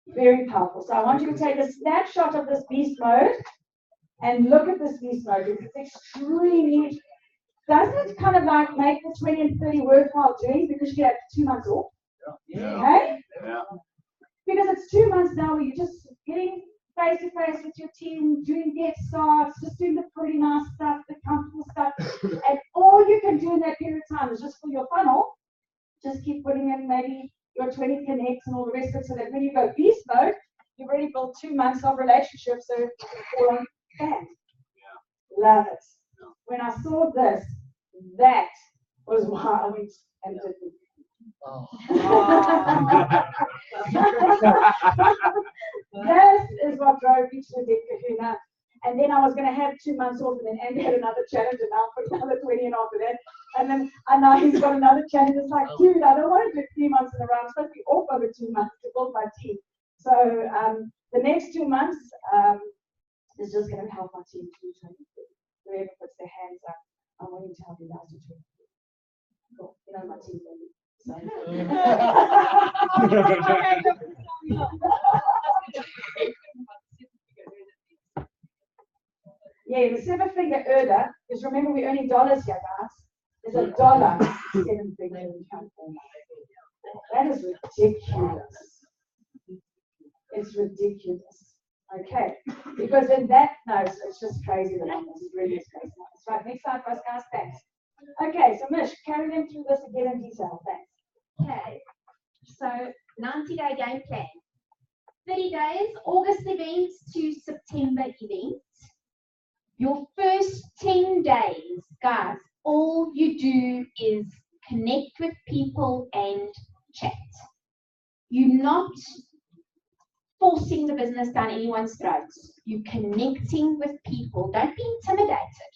Very powerful. So I want you to take a snapshot of this beast mode and look at this beast mode. It's extremely, doesn't it kind of like make the 20 and 30 worthwhile doing because you have 2 months off? Yeah. Okay? Yeah. Because it's 2 months now where you're just getting face to face with your team, doing get starts, just doing the pretty nice stuff, the comfortable stuff. And all you can do in that period of time is just for your funnel, just keep putting in maybe your 20 connects and all the rest of it, so that when you go beast mode, you've already built 2 months of relationships, so all on hand. Love it. When I saw this, that was why I went and did it. This is what drove me to the Kahuna. And then I was going to have 2 months off, and then Andy had another challenge, and I'll put another 20 in after that. And then now he's got another challenge. It's like, dude, I don't want to do 3 months in a row. I'm supposed to be off over 2 months to build my team. So the next 2 months is just going to help my team to do 20. Whoever puts their hands up, I'm willing to help you guys do 20. Cool. You know my team. So. Yeah, the 7-figure earner, because remember we're earning dollars here, guys. There's a dollar 7-figure income earner. That is ridiculous. It's ridiculous. Okay, because in that, no, it's just crazy the numbers. It really is crazy numbers. Right, next slide for us, guys. Thanks. Okay, so Mish, carry them through this again in detail. Thanks. Okay, so 90-day game plan. 30 days, August events to September events. Your first 10 days, guys, all you do is connect with people and chat. You're not forcing the business down anyone's throats. You're connecting with people. Don't be intimidated.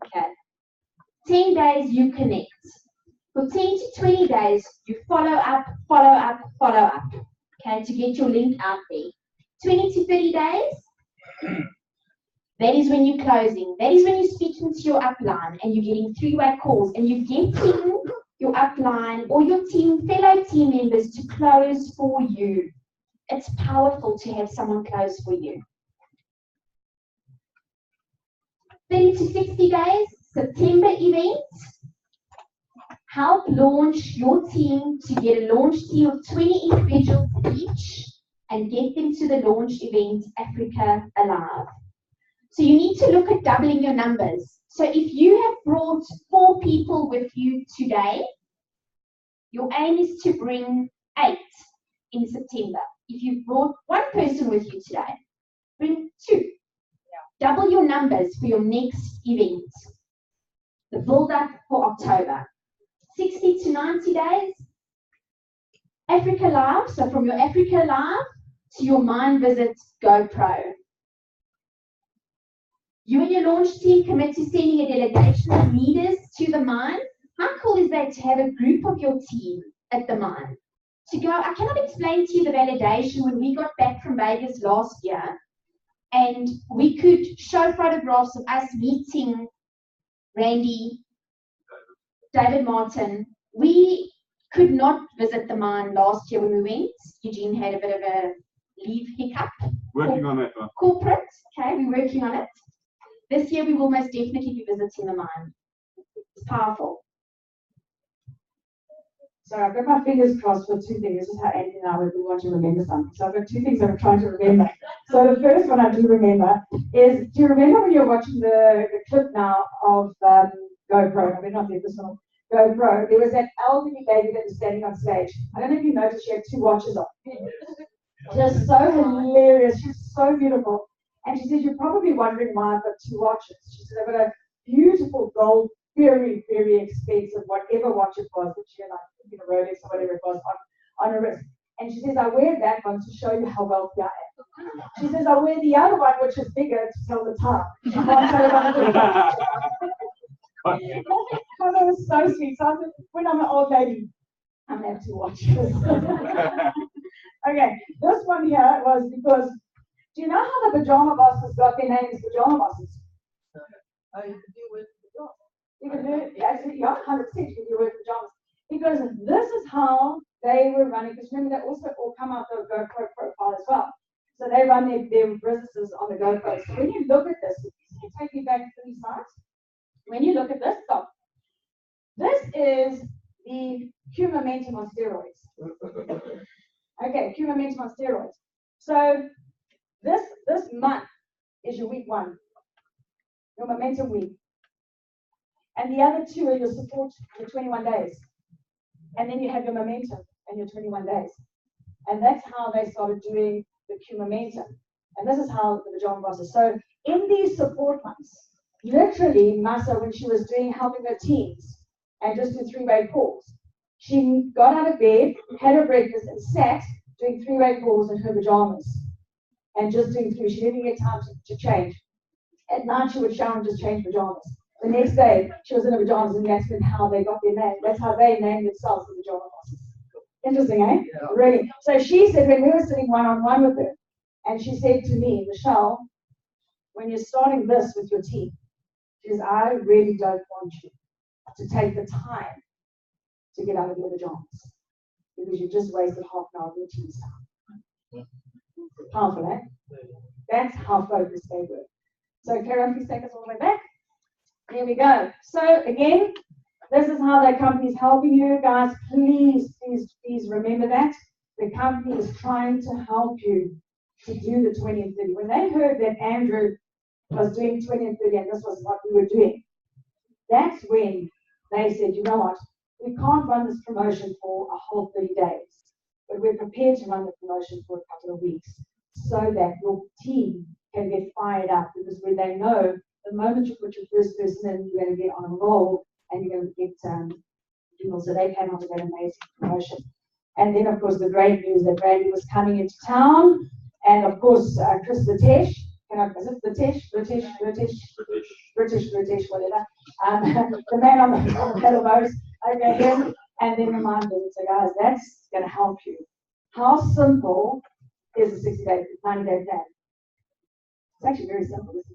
Okay. 10 days, you connect. For 10 to 20 days, you follow up, okay, to get your link out there. 20 to 30 days, that is when you're closing. That is when you're speaking to your upline and you're getting 3-way calls and you're getting your upline or your team, fellow team members to close for you. It's powerful to have someone close for you. 30 to 60 days, September events. Help launch your team to get a launch team of 20 individuals each and get them to the launch event, Africa Alive. So you need to look at doubling your numbers. So if you have brought 4 people with you today, your aim is to bring 8 in September. If you've brought 1 person with you today, bring 2. Double your numbers for your next event. The build-up for October. 60 to 90 days, Africa Live. So from your Africa Live to your Mind Visit GoPro. You and your launch team commit to sending a delegation of leaders to the mine. How cool is that to have a group of your team at the mine? To go, I cannot explain to you the validation when we got back from Vegas last year and we could show photographs of us meeting Randy, David Martin. We could not visit the mine last year when we went. Eugene had a bit of a leave hiccup. Working on it. Corporate, okay, we're working on it. This year we will most definitely be visiting the mine. It's powerful. So I've got my fingers crossed for 2 things. This is how Andy and I would want to remember something. So I've got 2 things I'm trying to remember. So the first one I do remember is, do you remember when you're watching the clip now of GoPro? I mean, not this one. GoPro. There was that elderly lady that was standing on stage. I don't know if you noticed, she had 2 watches on. Just so hilarious. She's so beautiful. And she said, you're probably wondering why I've got 2 watches. She said, I've got a beautiful gold, very, very expensive, whatever watch it was, that she had, like, a Rolex or whatever it was, on her wrist. And she says, I wear that one to show you how wealthy I am. She says, I wear the other one, which is bigger, to tell the time. She can't tell about the time. Oh, that was so sweet. So I said, when I'm an old lady, I'm going to have 2 watches. Okay, this one here was because, do you know how the pajama bosses got their names, pajama bosses? Oh, you can do with pajamas. You can do, actually, yeah, 100% you can do with pajamas. Because this is how they were running, because remember, they also all come out the GoPro profile as well. So they run their businesses on the GoPro. So when you look at this, can you take me back 3 slides? When you look at this, stop. This is the Q Momentum on steroids. Okay, Q Momentum on steroids. So this month is your week 1, your momentum week. And the other 2 are your support, your 21 days. And then you have your momentum and your 21 days. And that's how they started doing the Q Momentum. And this is how the pajama bosses. So in these support months, literally, Masa, when she was helping her teams and just do 3-way calls, she got out of bed, had her breakfast, and sat doing 3-way calls in her pajamas. And just doing 3. She didn't get time to change. At night, she would shower and just change pajamas. The next day, she was in her pajamas, and that's been how they got their name. That's how they named themselves the pajama bosses. Interesting, eh? Yeah. Really. So she said, when we were sitting one-on-one with her, and she said to me, Michelle, when you're starting this with your team, she says, I really don't want you to take the time to get out of your pajamas. because you just wasted half an hour of your team's time. Powerful, eh? That's how focused they were. So Karen, please take us all the way back. There we go. So again, this is how that company is helping you guys. Please, please, please remember that. The company is trying to help you to do the 20 and 30. When they heard that Andrew was doing 20 and 30 and this was what we were doing, that's when they said, you know what, we can't run this promotion for a whole 30 days, but we're prepared to run the promotion for a couple of weeks so that your team can get fired up, because when they know the moment you put your first person in, you're going to get on a roll and you're going to get people, so they came up with that amazing promotion. And then, of course, the great news that Randy was coming into town, and of course, Chris Vitesh, is it Vitesh, British, whatever, the man on the pedal boat, okay, him, and then the mindful. So guys, that's going to help you. How simple is a 60-day, 90-day plan? It's actually very simple, isn't it?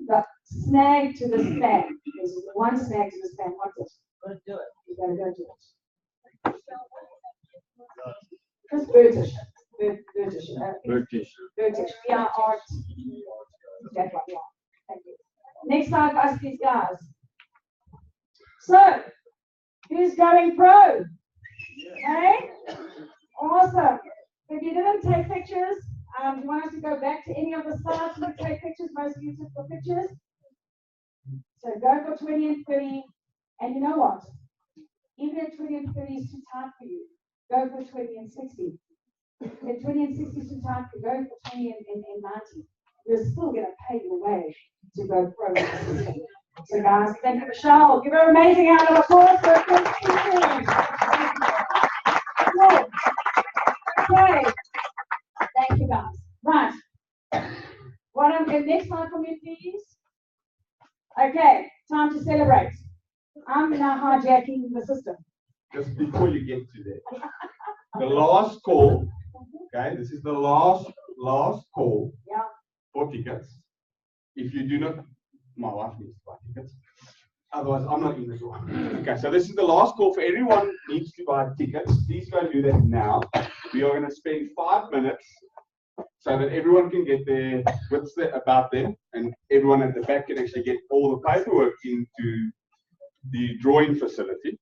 The snag to the snag. There's one snag to the snag. What's it? Got to do it. You got to go do it. Chris Burtish. Burtish. Yeah, art. That's what we are. Thank you. Next slide, guys, these guys. So, who's going pro? Okay? Awesome. If you didn't take pictures, you want us to go back to any of the slides and take pictures? Most of you took the pictures. So go for 20 and 30. And you know what? Even if 20 and 30 is too tight for you, go for 20 and 60. If 20 and 60 is too tight for you, go for 20 and 90. You're still going to pay your way to go pro. So guys, thank you, Michelle. Give her an amazing round of applause for her first teaching. Okay. Thank you, guys. Right. What I'm going next slide for me, please. Okay, time to celebrate. I'm now hijacking the system. Just before you get to that, the last call. Okay, this is the last call for tickets. If you do not, my wife needs to buy tickets. Otherwise, I'm not in this one. Okay, so this is the last call for everyone needs to buy tickets. Please go and do that now. We are going to spend 5 minutes so that everyone can get their what's about them, and everyone at the back can actually get all the paperwork into the drawing facility,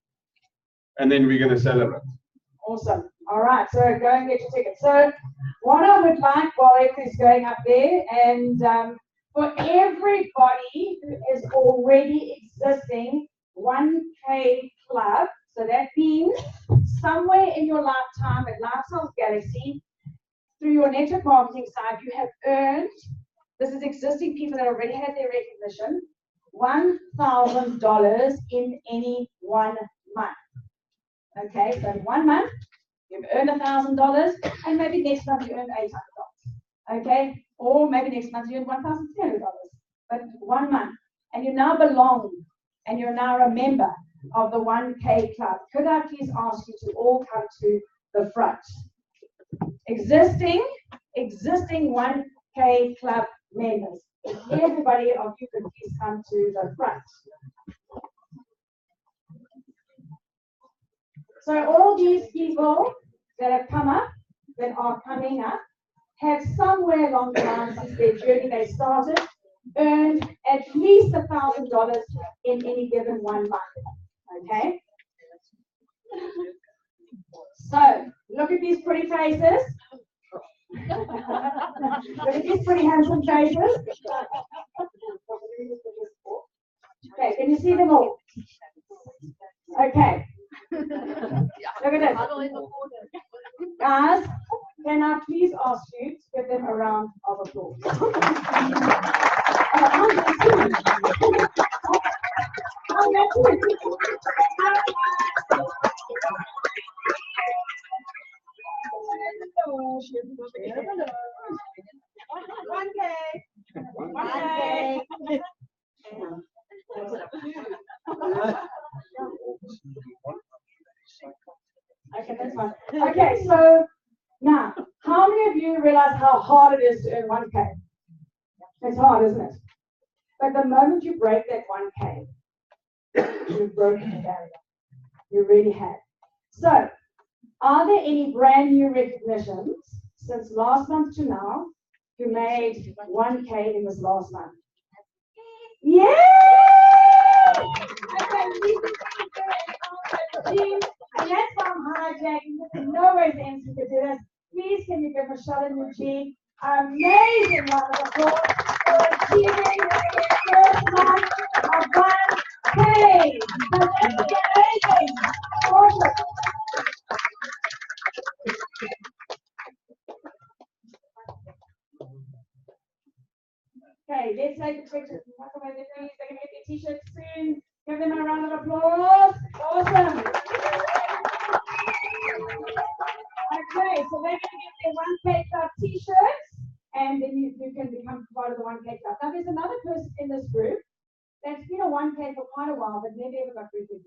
and then we're going to celebrate. Awesome. All right, so go and get your tickets. So what I would like while everything's going up there, and for everybody who is already existing 1K club, so that means somewhere in your lifetime at Lifestyles Galaxy, through your network marketing side, you have earned, this is existing people that already had their recognition, $1,000 in any 1 month. Okay, so in 1 month, you've earned $1,000, and maybe next month you earn $800. Okay, or maybe next month you earn $1,300. But 1 month, and you now belong, and you're now a member of the 1K club. Could I please ask you to all come to the front? Existing 1K club members. Everybody of you could please come to the front. So all these people that have come up, that are coming up, have somewhere along the line since their journey they started, earned at least $1,000 in any given 1 month. Okay? So, look at these pretty faces. Look at these pretty handsome faces. Okay, can you see them all? Okay. Look at this. Guys, can I please ask you to give them a round of applause? Okay, that's fine. Okay, so now, how many of you realize how hard it is to earn 1K? It's hard, isn't it? But the moment you break that 1K, you've broken the barrier. You really have. So, Are there any brand new recognitions since last month to now who made 1K in this last month? Yeah! Okay, and that's why I'm hijacking. There's no way the MC could do this. Please can you give Michelle and Eugene an amazing round of applause for achieving the first month of 1K. That's amazing. Awesome. Okay, let's take a picture. Walk away the trees. They're going to get their t-shirts soon. Give them a round of applause. Awesome. Okay, so they're going to get their 1K Club t-shirts, and then you can become part of the 1K Club. Now, there's another person in this group that's been a 1K for quite a while, but never ever got recognized.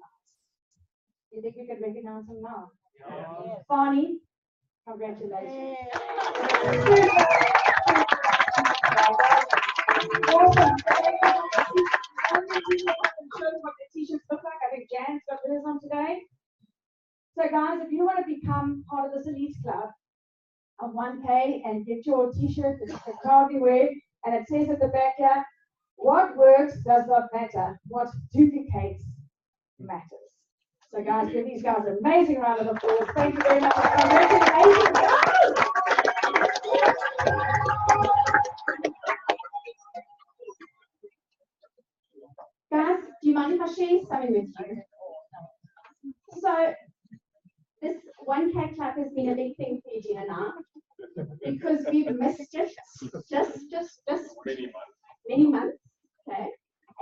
You think you could recognize him now? Yes. Barney, congratulations. Awesome. Show them what the t-shirts look like. I think Jan's got hers on today. So guys, if you want to become part of this elite club of 1K and get your t-shirt that you proudly wear, and it says at the back here, what works does not matter, what duplicates matters. So guys, give these guys an amazing round of applause. Thank you very much. Congratulations, guys. Guys, do you mind if I share something with you? So, this 1K Club has been a big thing for Eugene and I, because we've missed it just many months, okay?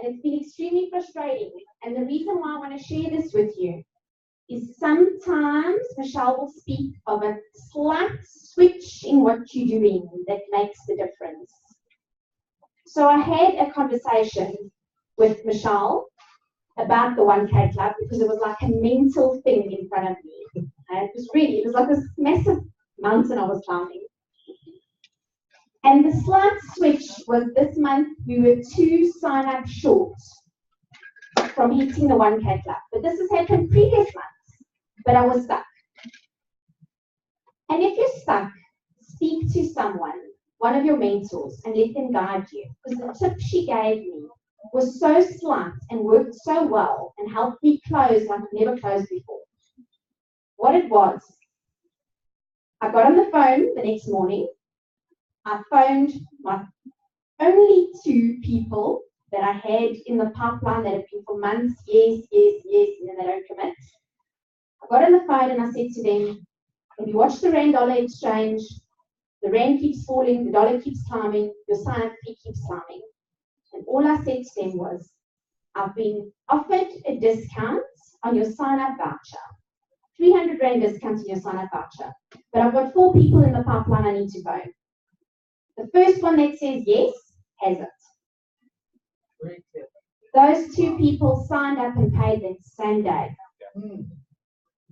And it's been extremely frustrating. And the reason why I want to share this with you is sometimes Michelle will speak of a slight switch in what you're doing that makes the difference. So I had a conversation with Michelle about the 1K Club because it was like a mental thing in front of me. And it was like this massive mountain I was climbing. And the slight switch was this month we were 2 sign-up short from hitting the 1K Club. But this has happened previous months, but I was stuck. And if you're stuck, speak to someone, one of your mentors, and let them guide you. Because the tip she gave me was so slight and worked so well and helped me close like I've never closed before. What it was, I got on the phone the next morning. I phoned my only 2 people that I had in the pipeline that have been for months, yes, and they don't commit. I got on the phone and I said to them, if you watch the Rand-dollar exchange, the Rand keeps falling, the dollar keeps climbing, your sign-up fee keeps climbing. And all I said to them was, I've been offered a discount on your sign-up voucher. 300 Rand discount on your sign-up voucher. But I've got 4 people in the pipeline I need to phone. The first one that says yes has it. Those 2 people signed up and paid that same day.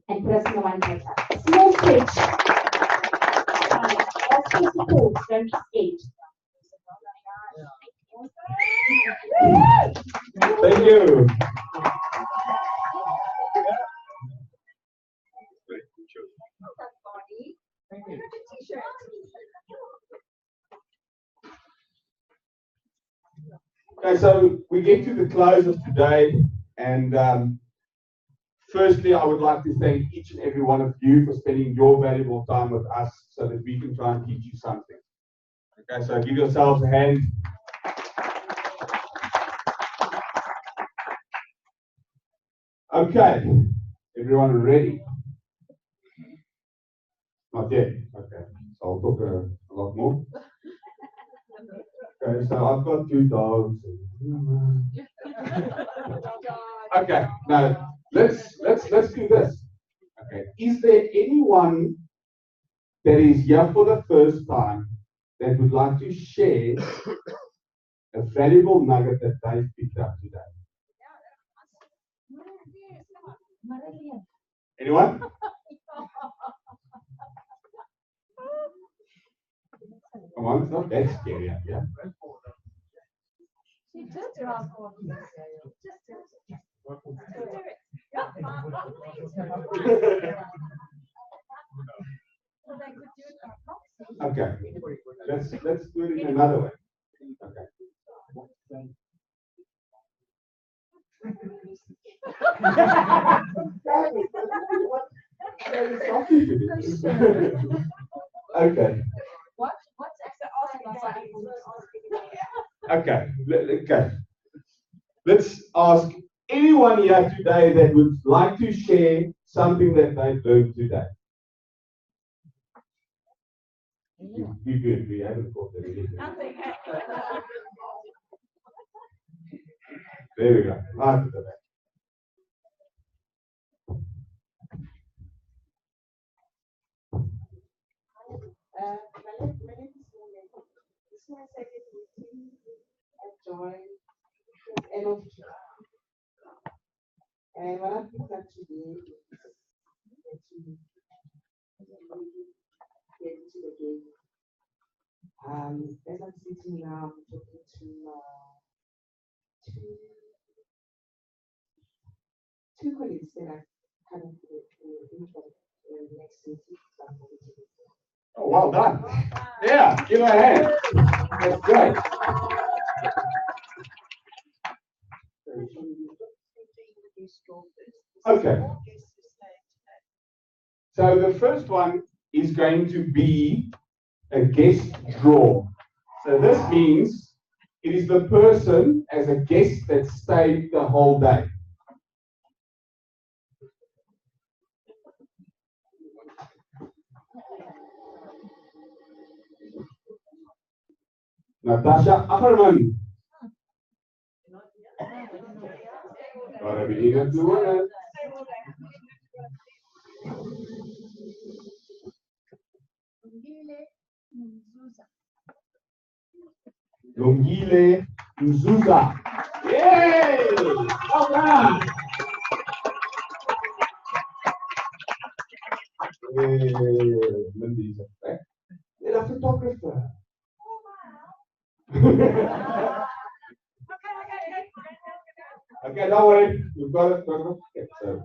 And put us in the 1K Club. Small switch. Ask for support, don't be scared. Thank you. Okay, so we get to the close of today, and firstly, I would like to thank each and every one of you for spending your valuable time with us so that we can try and teach you something. Okay, so give yourselves a hand. Okay, everyone ready? Not yet. Okay, so I'll talk a lot more. Okay, so I've got 2 dogs. Okay, now let's do this. Okay, is there anyone that is here for the first time that would like to share a valuable nugget that they've picked up today? Anyone? Come on, it's not that scary up here. let's do it in another way. Okay. Okay. What's Okay. Okay. Let's ask anyone here today that would like to share something that they've learned today. You good. We haven't got the There we go. Right to the back. My name is Monet. This is my second meeting. I joined the end of July. And what I picked up today is that to get into the game. As I'm sitting now, I'm talking to two colleagues that are coming to the next meeting. Oh, well done. Yeah, give her a hand. That's great. Okay. So the first one is going to be a guest draw. So this means it is the person as a guest that stayed the whole day. Natasha Ackerman. Gotta be eager to win it. Longile Mzuza. Yay! Well done. Lindy's a You're a photographer. Okay, don't worry. You've got it. Okay, so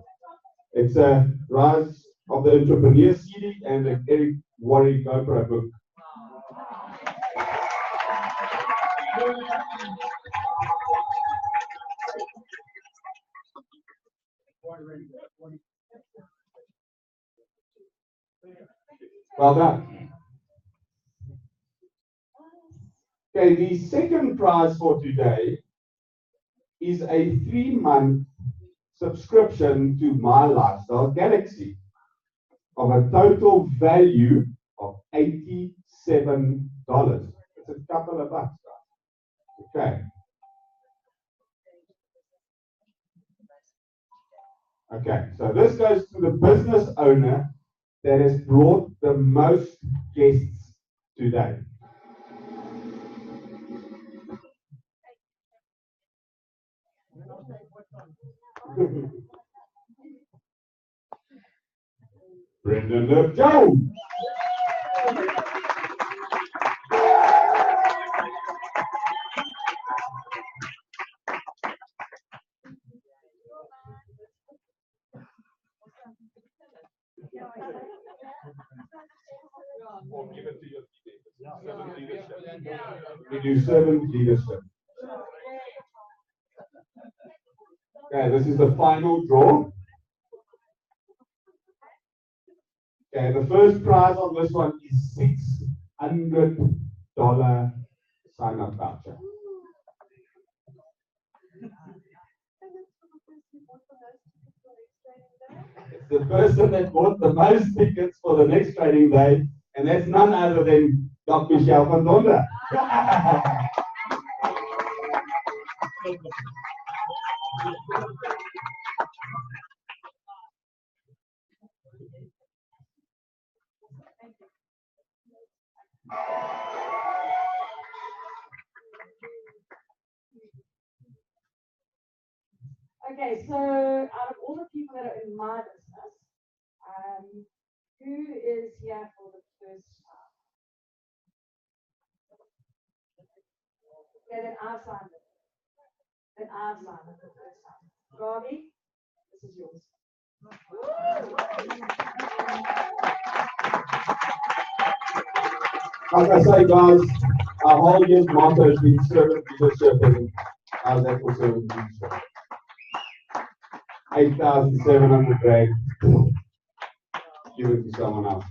it's a Rise of the Entrepreneur CD and the Eric Worre GoPro book. Well done. Okay, the second prize for today is a 3-month subscription to My Lifestyle Galaxy of a total value of $87. It's a couple of bucks, guys. Okay. Okay, so this goes to the business owner that has brought the most guests today. Brendan Love Jones. Give it to your servant leadership. We do servant leadership. Okay, this is the final draw. Okay, the first prize on this one is $600 sign-up voucher. It's the person that bought the most tickets for the next training day, and that's none other than Dr. Michelle van Donder. Okay, so out of all the people that are in my business, who is here for the first time? Okay, then I've signed it. Then I've signed it the first time. Gabi, this is yours. Like I say, guys, our whole year's motto has been servant leadership, and how's that for servant leadership? 8,700 rand. Give it to someone else.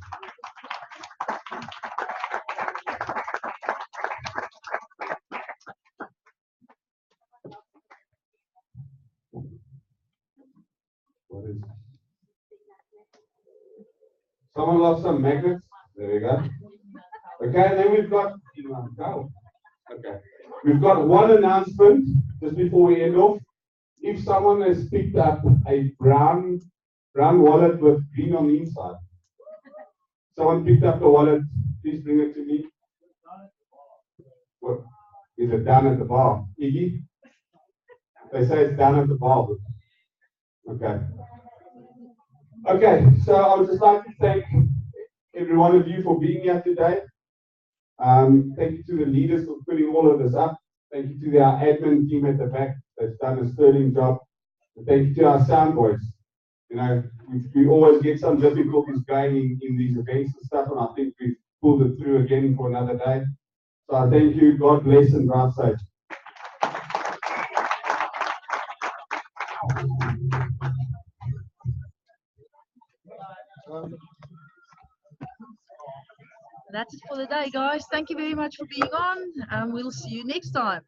What is it? Someone lost some magnets? There we go. Okay, then we've got, okay. We've got one announcement just before we end off. If someone has picked up a brown wallet with green on the inside, someone picked up the wallet, please bring it to me. What? Is it down at the bar? Iggy? They say it's down at the bar. Okay. Okay, so I would just like to thank every one of you for being here today. Thank you to the leaders for putting all of this up. Thank you to our admin team at the back that's done a sterling job. And thank you to our sound boys. You know, we always get some difficulties going in these events and stuff, and I think we've pulled it through again for another day. So I thank you. God bless and drive safe. That's it for the day, guys. Thank you very much for being on, and we'll see you next time.